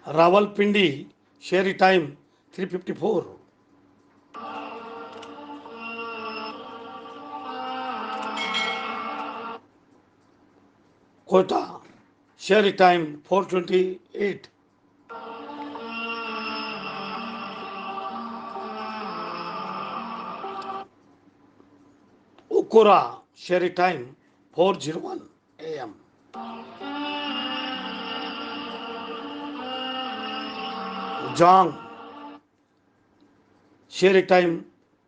Rawalpindi, Shehri time 3:54. Quetta, Shehri time 4:28. Ukura, Shehri time 4:01 a.m. Jang, Shehri time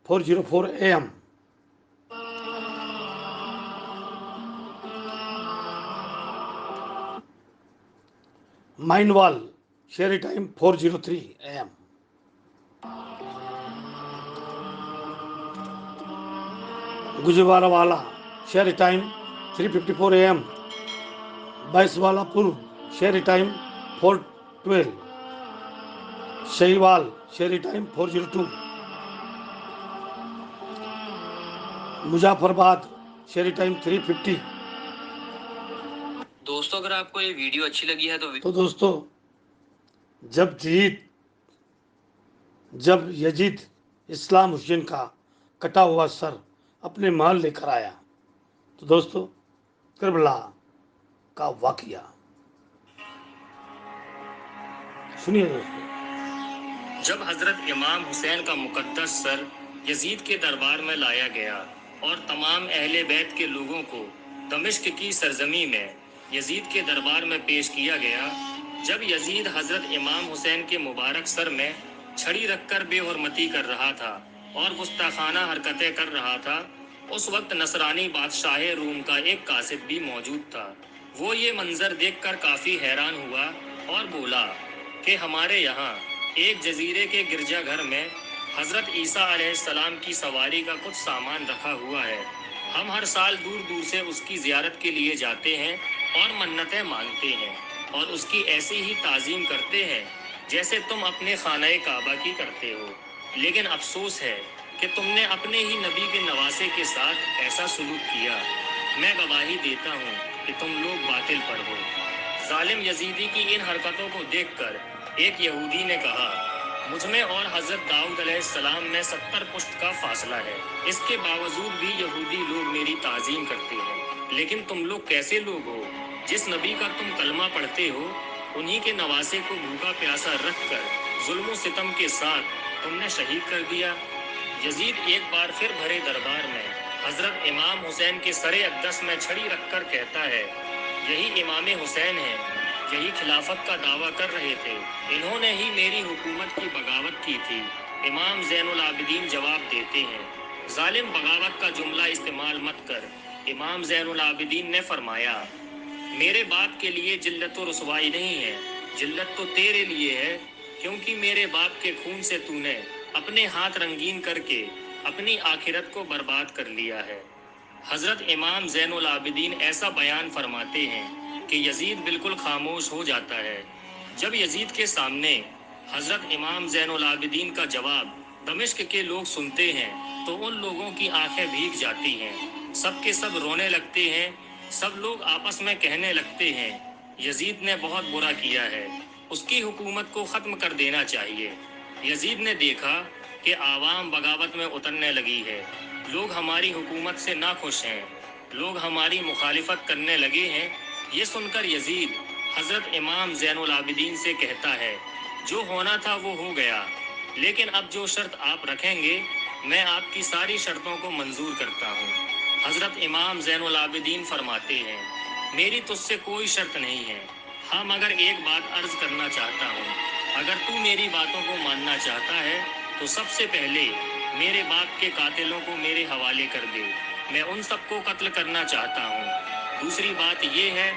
4:04 a.m. Mainwal, Shehri time 4:03 a.m. Gujranwala, Shehri time 3:54 a.m. Baiswalapur, Shehri time 4:12. Shahiwal, Shehri time 4:02. Muzaffarabad, Sheri time 3:50. दोस्तों अगर आपको ये video अच्छी लगी है तो दोस्तों, जब यजीद इस्लाम हुसैन का कटा हुआ सर अपने महल लेकर आया, तो दोस्तों करबला का वाकया सुनिए दोस्तों। जब हजरत इमाम हुसैन का मुकद्दस सर यजीद के दरबार में लाया गया और तमाम अहले बैत के लोगों को दमिश्क की सरजमी में यजीद के दरबार में पेश किया गया, जब यजीद हजरत इमाम हुसैन के मुबारक सर में छड़ी रखकर बेहुरमती कर रहा था और गुस्ताखाना हरकतें कर रहा था, उस वक्त नसरानी बादशाह रूम का एक कासिद भी मौजूद था। वो ये मंजर देखकर काफी हैरान हुआ और बोला कि हमारे यहाँ एक जजीरे के गिरजाघर में हजरत ईसा अलैहिस्सलाम की सवारी का कुछ सामान रखा हुआ है। हम हर साल दूर दूर से उसकी जियारत के लिए जाते हैं और मन्नतें मांगते हैं और उसकी ऐसी ही ताज़ीम करते हैं जैसे तुम अपने खाना काबा की करते हो। लेकिन अफसोस है कि तुमने अपने ही नबी के नवासे के साथ ऐसा सलूक किया। मैं गवाही देता हूँ कि तुम लोग बातिल पर हो। जालिम यजीदी की इन हरकतों को देखकर एक यहूदी ने कहा, मुझमें और हजरत दाऊद अलैहिस्सलाम में 70 पुश्त का फासला है, इसके बावजूद भी यहूदी लोग मेरी ताज़ीम करते हैं। लेकिन तुम लोग कैसे लोग हो? जिस नबी का तुम कलमा पढ़ते हो, उन्हीं के नवासे को भूखा प्यासा रखकर जुल्म सितम के साथ तुमने शहीद कर दिया। यजीद एक बार फिर भरे दरबार में हजरत इमाम हुसैन के सरे अक़दस में छड़ी रखकर कहता है, यही इमाम हुसैन है, यही खिलाफत का दावा कर रहे थे, इन्होंने ही मेरी हुकूमत की बगावत की थी। इमाम ज़ैनुल आबिदीन जवाब देते हैं, जालिम बगावत का जुमला इस्तेमाल मत कर। इमाम ज़ैनुल आबिदीन ने फरमाया, मेरे बाप के लिए जिल्लत व रुसवाई नहीं है, जिल्लत तो तेरे लिए है, क्योंकि मेरे बाप के खून से तूने अपने हाथ रंगीन करके अपनी आखिरत को बर्बाद कर लिया है। हजरत इमाम ज़ैनुल आबिदीन ऐसा बयान फरमाते हैं कि यजीद बिल्कुल खामोश हो जाता है। जब यजीद के सामने हजरत इमाम ज़ैनुल आबिदीन का जवाब दमिश्क के लोग सुनते हैं तो उन लोगों की आंखें भीग जाती हैं, सब के सब रोने लगते हैं। सब लोग आपस में कहने लगते हैं, यजीद ने बहुत बुरा किया है, उसकी हुकूमत को ख़त्म कर देना चाहिए। یزید نے دیکھا کہ عوام بغاوت میں اترنے لگی ہے، لوگ ہماری حکومت سے ناخوش ہیں، لوگ ہماری مخالفت کرنے لگے ہیں۔ یہ سن کر یزید حضرت امام زین العابدین سے کہتا ہے، جو ہونا تھا وہ ہو گیا، لیکن اب جو شرط آپ رکھیں گے میں آپ کی ساری شرطوں کو منظور کرتا ہوں۔ حضرت امام زین العابدین فرماتے ہیں، میری تجھ سے کوئی شرط نہیں ہے، ہاں مگر ایک بات عرض کرنا چاہتا ہوں، اگر تو میری باتوں کو ماننا چاہتا ہے تو سب سے پہلے میرے باپ کے قاتلوں کو میرے حوالے کر دے، میں ان سب کو قتل کرنا چاہتا ہوں۔ دوسری بات یہ ہے،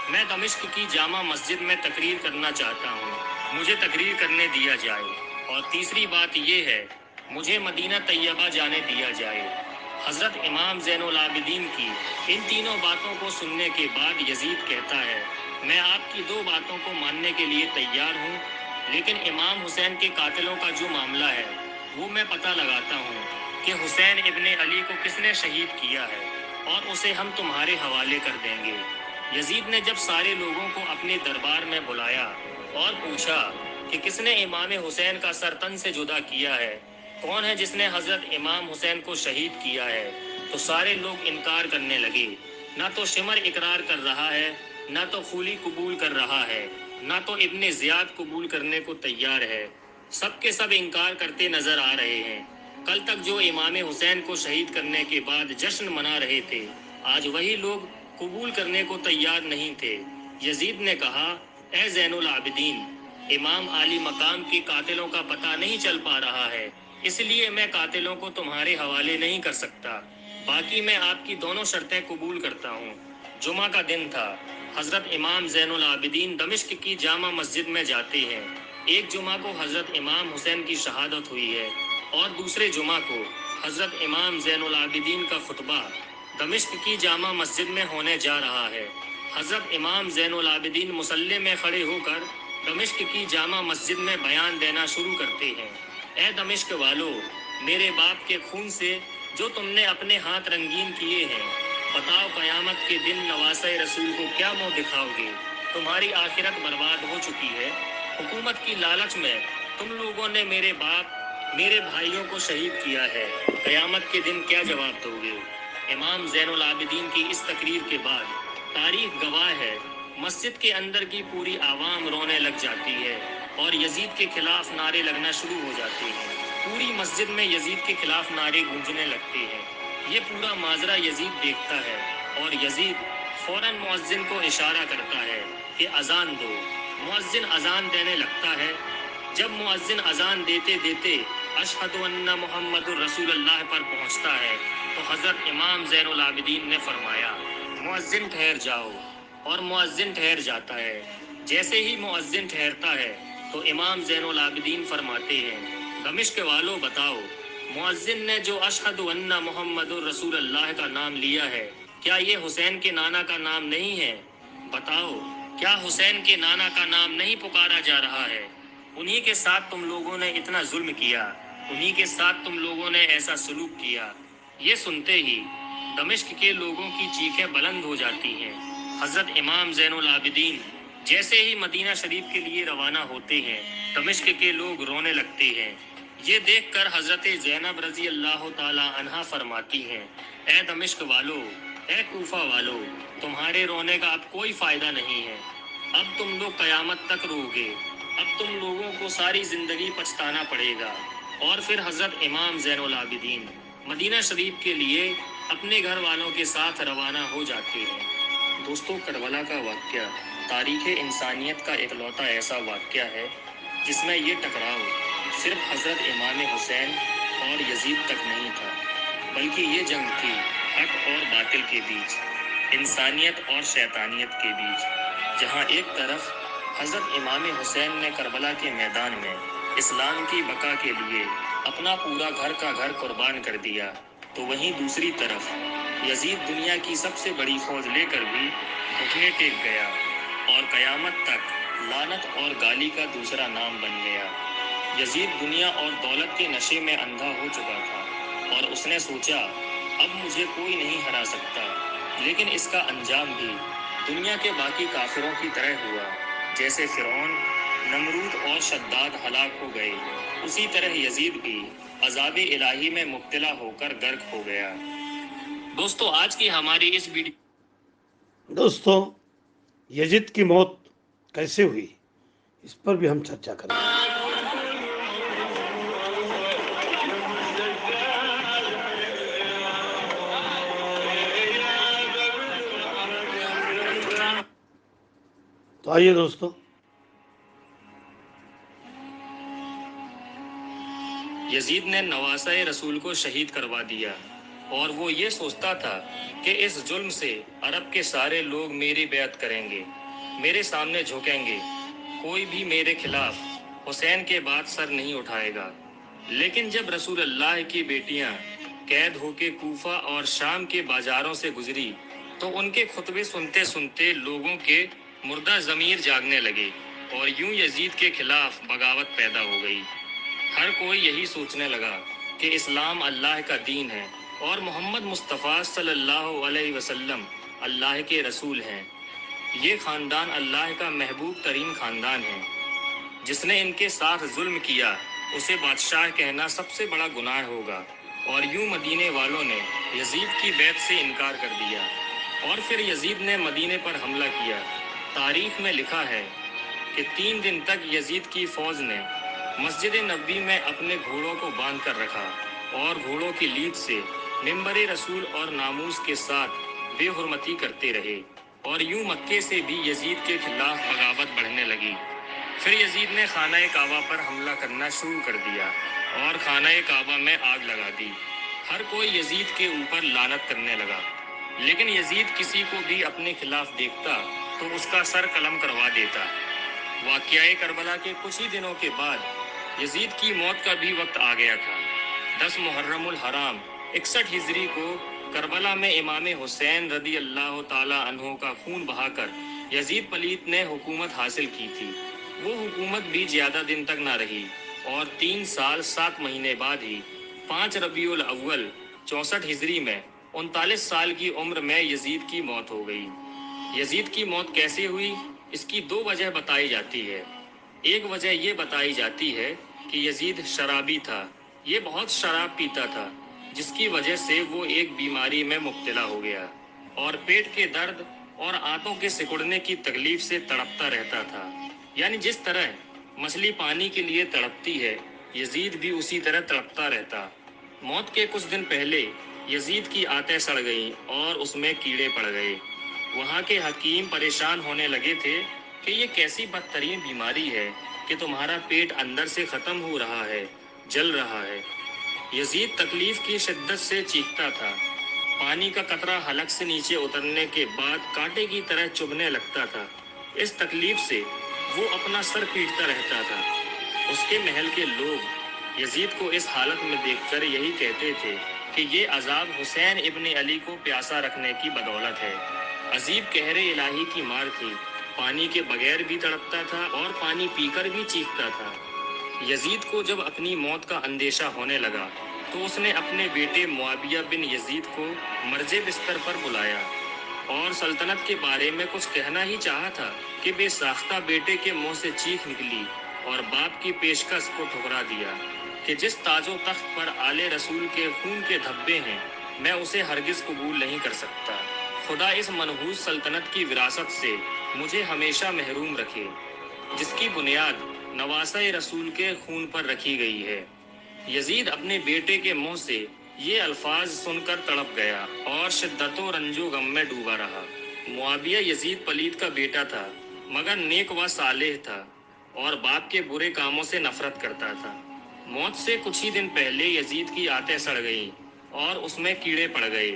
میں دمشق کی جامع مسجد میں تقریر کرنا چاہتا ہوں، مجھے تقریر کرنے دیا جائے۔ اور تیسری بات یہ ہے، مجھے مدینہ طیبہ جانے دیا جائے۔ حضرت امام زین العابدین کی ان تینوں باتوں کو سننے کے بعد یزید کہتا ہے، میں آپ کی دو باتوں کو ماننے کے لیے تیار ہوں، لیکن امام حسین کے قاتلوں کا جو معاملہ ہے وہ میں پتہ لگاتا ہوں کہ حسین ابن علی کو کس نے شہید کیا ہے، اور اسے ہم تمہارے حوالے کر دیں گے۔ یزید نے جب سارے لوگوں کو اپنے دربار میں بلایا اور پوچھا کہ کس نے امام حسین کا سر تن سے جدا کیا ہے، کون ہے جس نے حضرت امام حسین کو شہید کیا ہے، تو سارے لوگ انکار کرنے لگے۔ نہ تو شمر اقرار کر رہا ہے، نہ تو خولی قبول کر رہا ہے، نہ تو ابن زیاد قبول کرنے کو تیار ہے، سب کے سب انکار کرتے نظر آ رہے ہیں۔ کل تک جو امام حسین کو شہید کرنے کے بعد جشن منا رہے تھے، آج وہی لوگ قبول کرنے کو تیار نہیں تھے۔ یزید نے کہا، اے زین العابدین، امام عالی مقام کے قاتلوں کا پتہ نہیں چل پا رہا ہے، اس لیے میں قاتلوں کو تمہارے حوالے نہیں کر سکتا، باقی میں آپ کی دونوں شرطیں قبول کرتا ہوں۔ جمعہ کا دن تھا، حضرت امام زین العابدین دمشق کی جامع مسجد میں جاتے ہیں۔ ایک جمعہ کو حضرت امام حسین کی شہادت ہوئی ہے اور دوسرے جمعہ کو حضرت امام زین العابدین کا خطبہ دمشق کی جامع مسجد میں ہونے جا رہا ہے۔ حضرت امام زین العابدین مصلی میں کھڑے ہو کر دمشق کی جامع مسجد میں بیان دینا شروع کرتے ہیں، اے دمشق والو، میرے باپ کے خون سے جو تم نے اپنے ہاتھ رنگین کیے ہیں، بتاؤ قیامت کے دن نواسۂ رسول کو کیا منہ دکھاؤ گے؟ تمہاری آخرت برباد ہو چکی ہے۔ حکومت کی لالچ میں تم لوگوں نے میرے باپ، میرے بھائیوں کو شہید کیا ہے، قیامت کے دن کیا جواب دو گے؟ امام زین العابدین کی اس تقریر کے بعد تاریخ گواہ ہے، مسجد کے اندر کی پوری عوام رونے لگ جاتی ہے اور یزید کے خلاف نعرے لگنا شروع ہو جاتے ہیں۔ پوری مسجد میں یزید کے خلاف نعرے گونجنے لگتے ہیں۔ یہ پورا ماجرا یزید دیکھتا ہے اور یزید فوراً مؤذن کو اشارہ کرتا ہے کہ اذان دو۔ مؤذن اذان دینے لگتا ہے۔ جب مؤذن اذان دیتے دیتے اشہد ان محمد الرسول اللہ پر پہنچتا ہے تو حضرت امام زین العابدین نے فرمایا، مؤذن ٹھہر جاؤ، اور مؤذن ٹھہر جاتا ہے۔ جیسے ہی مؤذن ٹھہرتا ہے تو امام زین العابدین فرماتے ہیں، دمشق والو بتاؤ، مؤذن نے جو اشہد ان محمد الرسول اللہ کا نام لیا ہے، کیا یہ حسین کے نانا کا نام نہیں ہے؟ بتاؤ، کیا حسین کے نانا کا نام نہیں پکارا جا رہا ہے؟ انہی کے ساتھ تم لوگوں نے اتنا ظلم کیا، انہی کے ساتھ تم لوگوں نے ایسا سلوک کیا۔ یہ سنتے ہی دمشق کے لوگوں کی چیخیں بلند ہو جاتی ہیں۔ حضرت امام زین العابدین جیسے ہی مدینہ شریف کے لیے روانہ ہوتے ہیں، دمشق کے لوگ رونے لگتے ہیں۔ یہ دیکھ کر حضرت زینب رضی اللہ تعالی عنہا فرماتی ہیں، اے دمشق والو، اے کوفہ والو، تمہارے رونے کا اب کوئی فائدہ نہیں ہے، اب تم لوگ قیامت تک رو گے، اب تم لوگوں کو ساری زندگی پچھتانا پڑے گا۔ اور پھر حضرت امام زین العابدین مدینہ شریف کے لیے اپنے گھر والوں کے ساتھ روانہ ہو جاتے ہیں۔ دوستو، کربلا کا واقعہ تاریخ انسانیت کا اکلوتا ایسا واقعہ ہے جس میں یہ ٹکراؤ صرف حضرت امام حسین اور یزید تک نہیں تھا، بلکہ یہ جنگ تھی حق اور باطل کے بیچ، انسانیت اور شیطانیت کے بیچ۔ جہاں ایک طرف حضرت امام حسین نے کربلا کے میدان میں اسلام کی بقا کے لیے اپنا پورا گھر کا گھر قربان کر دیا، تو وہیں دوسری طرف یزید دنیا کی سب سے بڑی فوج لے کر بھی گھٹنے ٹیک گیا اور قیامت تک لعنت اور گالی کا دوسرا نام بن گیا۔ یزید دنیا اور دولت کے نشے میں اندھا ہو چکا تھا اور اس نے سوچا، اب مجھے کوئی نہیں ہرا سکتا، لیکن اس کا انجام بھی دنیا کے باقی کافروں کی طرح ہوا، جیسے فرعون، نمرود اور شداد ہلاک ہو گئے، اسی طرح یزید بھی عذاب الہی میں مبتلا ہو کر غرق ہو گیا۔ دوستو آج کی ہماری اس ویڈیو دوستوں یزید کی موت کیسے ہوئی اس پر بھی ہم چرچا کریں گے۔ تو آئیے دوستوں، یزید نے نواسۂ رسول کو شہید کروا دیا، اور وہ یہ سوچتا تھا کہ اس ظلم سے عرب کے سارے لوگ میری بیعت کریں گے، میرے سامنے جھکیں گے، کوئی بھی میرے خلاف حسین کے بعد سر نہیں اٹھائے گا۔ لیکن جب رسول اللہ کی بیٹیاں قید ہو کے کوفہ اور شام کے بازاروں سے گزری تو ان کے خطبے سنتے سنتے لوگوں کے مردہ ضمیر جاگنے لگے، اور یوں یزید کے خلاف بغاوت پیدا ہو گئی۔ ہر کوئی یہی سوچنے لگا کہ اسلام اللہ کا دین ہے اور محمد مصطفیٰ صلی اللہ علیہ وسلم اللہ کے رسول ہیں۔ یہ خاندان اللہ کا محبوب ترین خاندان ہے۔ جس نے ان کے ساتھ ظلم کیا اسے بادشاہ کہنا سب سے بڑا گناہ ہوگا، اور یوں مدینے والوں نے یزید کی بیعت سے انکار کر دیا، اور پھر یزید نے مدینے پر حملہ کیا۔ تاریخ میں لکھا ہے کہ 3 دن تک یزید کی فوج نے مسجد نبوی میں اپنے گھوڑوں کو باندھ کر رکھا، اور گھوڑوں کی لیڈ سے منبر رسول اور ناموس کے ساتھ بے حرمتی کرتے رہے، اور یوں مکے سے بھی یزید کے خلاف بغاوت بڑھنے لگی۔ پھر یزید نے خانہ کعبہ پر حملہ کرنا شروع کر دیا اور خانہ کعبہ میں آگ لگا دی۔ ہر کوئی یزید کے اوپر لعنت کرنے لگا، لیکن یزید کسی کو بھی اپنے خلاف دیکھتا تو اس کا سر قلم کروا دیتا۔ واقعہ کربلا کے کچھ ہی دنوں کے بعد یزید کی موت کا بھی وقت آ گیا تھا۔ 10 محرم الحرام 61 ہجری کو کربلا میں امام حسین رضی اللہ تعالی عنہ کا خون بہا کر یزید پلیت نے حکومت حاصل کی تھی۔ وہ حکومت بھی زیادہ دن تک نہ رہی، اور 3 سال 7 مہینے بعد ہی 5 ربیع الاول 64 ہجری میں 39 سال کی عمر میں یزید کی موت ہو گئی۔ یزید کی موت کیسے ہوئی؟ اس کی 2 وجہ بتائی جاتی ہے۔ ایک وجہ یہ بتائی جاتی ہے کہ یزید شرابی تھا، یہ بہت شراب پیتا تھا، جس کی وجہ سے وہ ایک بیماری میں مبتلا ہو گیا، اور پیٹ کے درد اور آنتوں کے سکڑنے کی تکلیف سے تڑپتا رہتا تھا۔ یعنی جس طرح مچھلی پانی کے لیے تڑپتی ہے، یزید بھی اسی طرح تڑپتا رہتا۔ موت کے کچھ دن پہلے یزید کی آنتیں سڑ گئیں اور اس میں کیڑے پڑ گئے۔ وہاں کے حکیم پریشان ہونے لگے تھے کہ یہ کیسی بدترین بیماری ہے کہ تمہارا پیٹ اندر سے ختم ہو رہا ہے، جل رہا ہے۔ یزید تکلیف کی شدت سے چیختا تھا۔ پانی کا قطرہ حلق سے نیچے اترنے کے بعد کانٹے کی طرح چبھنے لگتا تھا۔ اس تکلیف سے وہ اپنا سر پیٹتا رہتا تھا۔ اس کے محل کے لوگ یزید کو اس حالت میں دیکھ کر یہی کہتے تھے کہ یہ عذاب حسین ابن علی کو پیاسا رکھنے کی بدولت ہے۔ عجیب قہر الہی کی مار تھی، پانی کے بغیر بھی تڑپتا تھا اور پانی پی کر بھی چیختا تھا۔ یزید کو جب اپنی موت کا اندیشہ ہونے لگا تو اس نے اپنے بیٹے معاویہ بن یزید کو مرج بستر پر بلایا اور سلطنت کے بارے میں کچھ کہنا ہی چاہا تھا کہ بے ساختہ بیٹے کے منہ سے چیخ نکلی اور باپ کی پیشکش کو ٹھکرا دیا کہ جس تاج و تخت پر آل رسول کے خون کے دھبے ہیں میں اسے ہرگز قبول نہیں کر سکتا۔ خدا اس منحوس سلطنت کی وراثت سے مجھے ہمیشہ محروم رکھے جس کی بنیاد نواسۂ رسول کے خون پر رکھی گئی ہے۔ یزید اپنے بیٹے کے منہ سے یہ الفاظ سن کر تڑپ گیا اور شدت و رنج و غم میں ڈوبا رہا۔ معاویہ یزید پلیت کا بیٹا تھا، مگر نیک و صالح تھا اور باپ کے برے کاموں سے نفرت کرتا تھا۔ موت سے کچھ ہی دن پہلے یزید کی آنتیں سڑ گئیں اور اس میں کیڑے پڑ گئے۔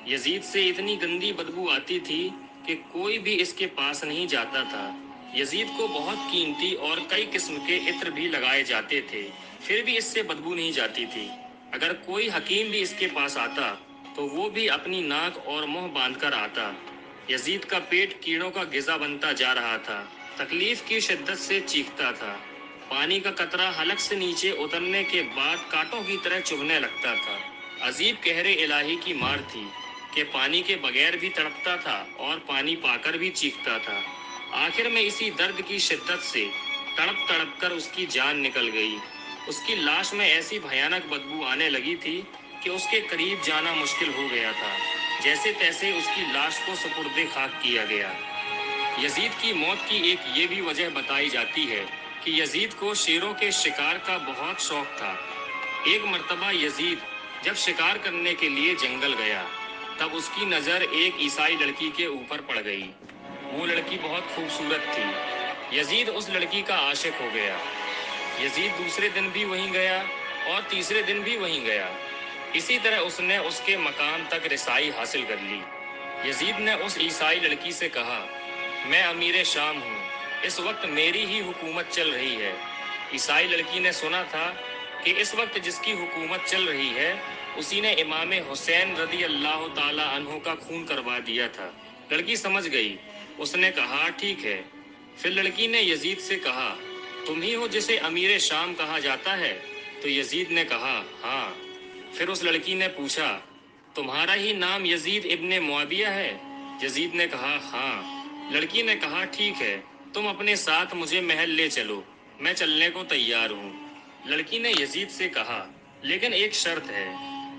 یزید سے اتنی گندی بدبو آتی تھی کہ کوئی بھی اس کے پاس نہیں جاتا تھا۔ یزید کو بہت قیمتی اور کئی قسم کے عطر بھی لگائے جاتے تھے، پھر بھی اس سے بدبو نہیں جاتی تھی۔ اگر کوئی حکیم بھی اس کے پاس آتا تو وہ بھی اپنی ناک اور منہ باندھ کر آتا۔ یزید کا پیٹ کیڑوں کا غذا بنتا جا رہا تھا، تکلیف کی شدت سے چیختا تھا۔ پانی کا قطرہ حلق سے نیچے اترنے کے بعد کانٹوں کی طرح چبھنے لگتا تھا۔ عجیب قہر الہی کی مار تھی کہ پانی کے بغیر بھی تڑپتا تھا اور پانی پا کر بھی چیختا تھا۔ آخر میں اسی درد کی شدت سے تڑپ تڑپ کر اس کی جان نکل گئی۔ اس کی لاش میں ایسی بھیانک بدبو آنے لگی تھی کہ اس کے قریب جانا مشکل ہو گیا تھا۔ جیسے تیسے اس کی لاش کو سپرد خاک کیا گیا۔ یزید کی موت کی ایک یہ بھی وجہ بتائی جاتی ہے کہ یزید کو شیروں کے شکار کا بہت شوق تھا۔ ایک مرتبہ یزید جب شکار کرنے کے لیے جنگل گیا، تب اس کی نظر ایک عیسائی لڑکی کے اوپر پڑ گئی۔ وہ لڑکی بہت خوبصورت تھی۔ یزید اس لڑکی کا عاشق ہو گیا۔ یزید دوسرے دن بھی وہیں گیا اور تیسرے دن بھی وہیں گیا۔ اسی طرح اس نے اس کے مکان تک رسائی حاصل کر لی۔ یزید نے اس عیسائی لڑکی سے کہا، میں امیر شام ہوں، اس وقت میری ہی حکومت چل رہی ہے۔ عیسائی لڑکی نے سنا تھا کہ اس وقت جس کی حکومت چل رہی ہے اسی نے امام حسین رضی اللہ تعالی عنہ کا خون کروا دیا تھا۔ لڑکی سمجھ گئی۔ اس نے کہا ٹھیک ہے۔ پھر لڑکی نے یزید سے کہا، تم ہی ہو جسے امیر شام کہا جاتا ہے؟ تو یزید نے کہا ہاں۔ پھر اس لڑکی نے پوچھا، تمہارا ہی نام یزید ابن معاویہ ہے؟ یزید نے کہا ہاں۔ لڑکی نے کہا ٹھیک ہے، تم اپنے ساتھ مجھے محل لے چلو، میں چلنے کو تیار ہوں۔ لڑکی نے یزید سے کہا، لیکن ایک شرط ہے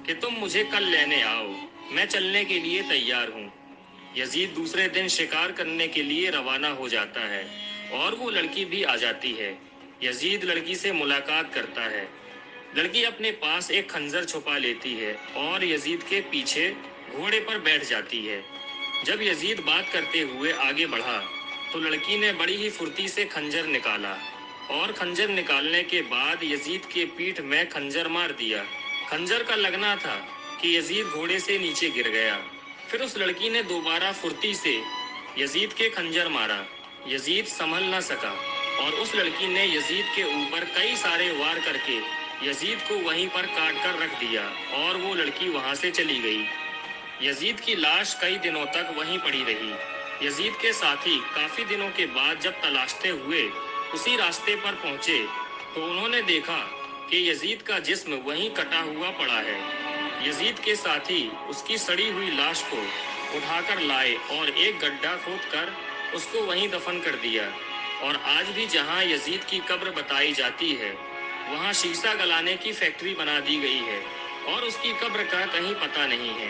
کہ تم مجھے کل لینے آؤ، میں چلنے کے لیے تیار ہوں۔ یزید دوسرے دن شکار کرنے کے لیے روانہ ہو جاتا ہے اور وہ لڑکی بھی آ جاتی ہے۔ یزید لڑکی سے ملاقات کرتا ہے۔ لڑکی اپنے پاس ایک خنجر چھپا لیتی ہے اور یزید کے پیچھے گھوڑے پر بیٹھ جاتی ہے۔ جب یزید بات کرتے ہوئے آگے بڑھا تو لڑکی نے بڑی ہی پھرتی سے خنجر نکالا اور خنجر نکالنے کے بعد یزید کے پیٹھ میں خنجر مار دیا۔ خنجر کا لگنا تھا کہ یزید گھوڑے سے نیچے گر گیا۔ پھر اس لڑکی نے دوبارہ پھرتی سے یزید کے خنجر مارا۔ یزید سنبھل نہ سکا اور اس لڑکی نے یزید کے اوپر کئی سارے وار کر کے یزید کو وہیں پر کاٹ کر رکھ دیا اور وہ لڑکی وہاں سے چلی گئی۔ یزید کی لاش کئی دنوں تک وہیں پڑی رہی۔ یزید کے ساتھی کافی دنوں کے بعد جب تلاشتے ہوئے اسی راستے پر پہنچے تو انہوں نے دیکھا کہ یزید کا جسم وہیں کٹا ہوا پڑا ہے۔ یزید کے ساتھی اس کی سڑی ہوئی لاش کو اٹھا کر لائے اور ایک گڈھا کھود کر اس کو وہیں دفن کر دیا۔ اور آج بھی جہاں یزید کی قبر بتائی جاتی ہے وہاں شیشہ گلانے کی فیکٹری بنا دی گئی ہے اور اس کی قبر کا کہیں پتہ نہیں ہے۔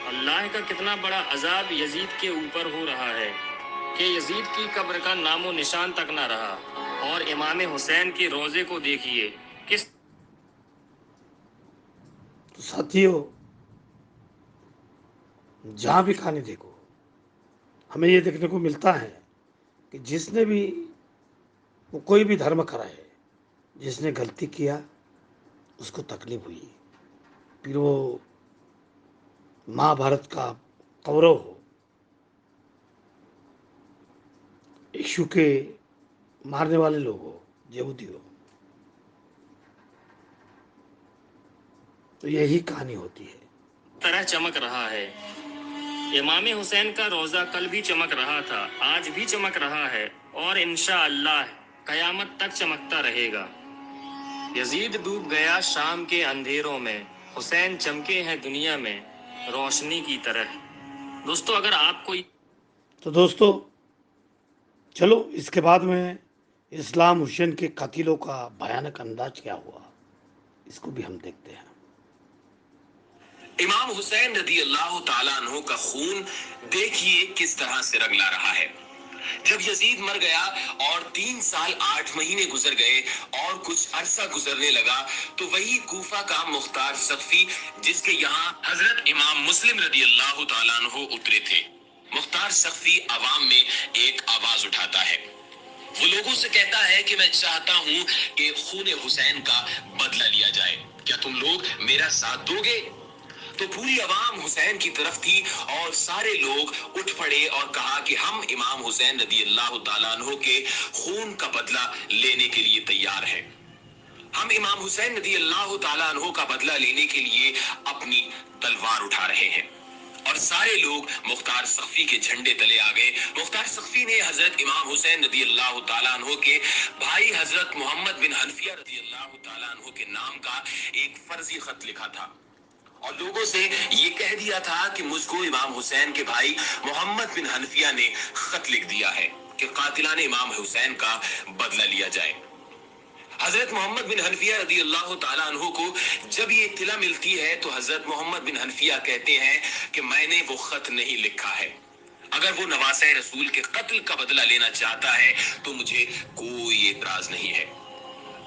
اللہ کا کتنا بڑا عذاب یزید کے اوپر ہو رہا ہے کہ یزید کی قبر کا نام و نشان تک نہ رہا۔ اور امام حسین کے روضے کو دیکھیے کس تو ساتھیوں، جہاں بھی کہانی دیکھو ہمیں یہ دیکھنے کو ملتا ہے کہ جس نے بھی وہ کوئی بھی دھرم کرائے، جس نے غلطی کیا اس کو تکلیف ہوئی، پھر وہ مہا بھارت کا کورو ہو، یشو کے مارنے والے لوگ ہو، یہودی ہو، تو یہی کہانی ہوتی ہے۔ طرح چمک رہا ہے۔ امام حسین کا روزہ کل بھی چمک رہا تھا، آج بھی چمک رہا ہے اور انشاءاللہ قیامت تک چمکتا رہے گا۔ یزید ڈوب گیا شام کے اندھیروں میں، حسین چمکے ہیں دنیا میں روشنی کی طرح۔ دوستو اگر آپ کو تو دوستو چلو اس کے بعد میں اسلام حسین کے قاتلوں کا بھیانک انداز کیا ہوا اس کو بھی ہم دیکھتے ہیں۔ امام حسین رضی اللہ تعالیٰ عنہ کا خون دیکھیے کس طرح سے رگلا رہا ہے۔ جب یزید مر گیا اور 3 سال 8 مہینے گزر گئے اور کچھ عرصہ گزرنے لگا تو وہی کوفہ کا مختار سقفی جس کے یہاں حضرت امام مسلم رضی اللہ تعالیٰ عنہ اترے تھے، مختار سقفی عوام میں ایک آواز اٹھاتا ہے۔ وہ لوگوں سے کہتا ہے کہ میں چاہتا ہوں کہ خون حسین کا بدلہ لیا جائے، کیا تم لوگ میرا ساتھ دو گے؟ تو پوری عوام حسین کی طرف تھی اور سارے لوگ اٹھ پڑے اور کہا کہ ہم امام حسین رضی اللہ تعالیٰ عنہ کے خون کا بدلہ لینے کے لیے تیار ہیں۔ ہم امام حسین رضی اللہ تعالیٰ عنہ کا بدلہ لینے کے لیے اپنی تلوار اٹھا رہے ہیں۔ اور سارے لوگ مختار سقفی کے جھنڈے تلے آ گئے۔ مختار سقفی نے حضرت امام حسین رضی اللہ تعالیٰ عنہ کے بھائی حضرت محمد بن حنفیہ رضی اللہ تعالیٰ عنہ کے نام کا ایک فرضی خط لکھا تھا اور لوگوں سے یہ کہہ دیا تھا کہ مجھ کو امام حسین کے بھائی محمد بن حنفیہ نے خط لکھ دیا ہے کہ قاتلان امام حسین کا بدلہ لیا جائے۔ حضرت محمد بن حنفیہ رضی اللہ تعالیٰ عنہ کو جب یہ اطلاع ملتی ہے تو حضرت محمد بن حنفیہ کہتے ہیں کہ میں نے وہ خط نہیں لکھا ہے، اگر وہ نواسۂ رسول کے قتل کا بدلہ لینا چاہتا ہے تو مجھے کوئی اعتراض نہیں ہے۔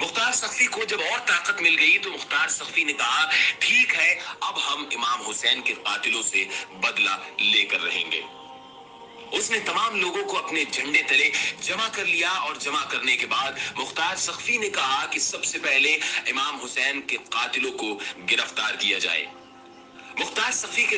مختار سقفی کو جب اور طاقت مل گئی تو مختار سقفی نے کہا ٹھیک ہے، اب ہم امام حسین کے قاتلوں سے بدلہ لے کر رہیں گے۔ اس نے تمام لوگوں کو اپنے جھنڈے تلے جمع کر لیا اور جمع کرنے کے بعد مختار سقفی نے کہا کہ سب سے پہلے امام حسین کے قاتلوں کو گرفتار کیا جائے۔ مختار سقفی کے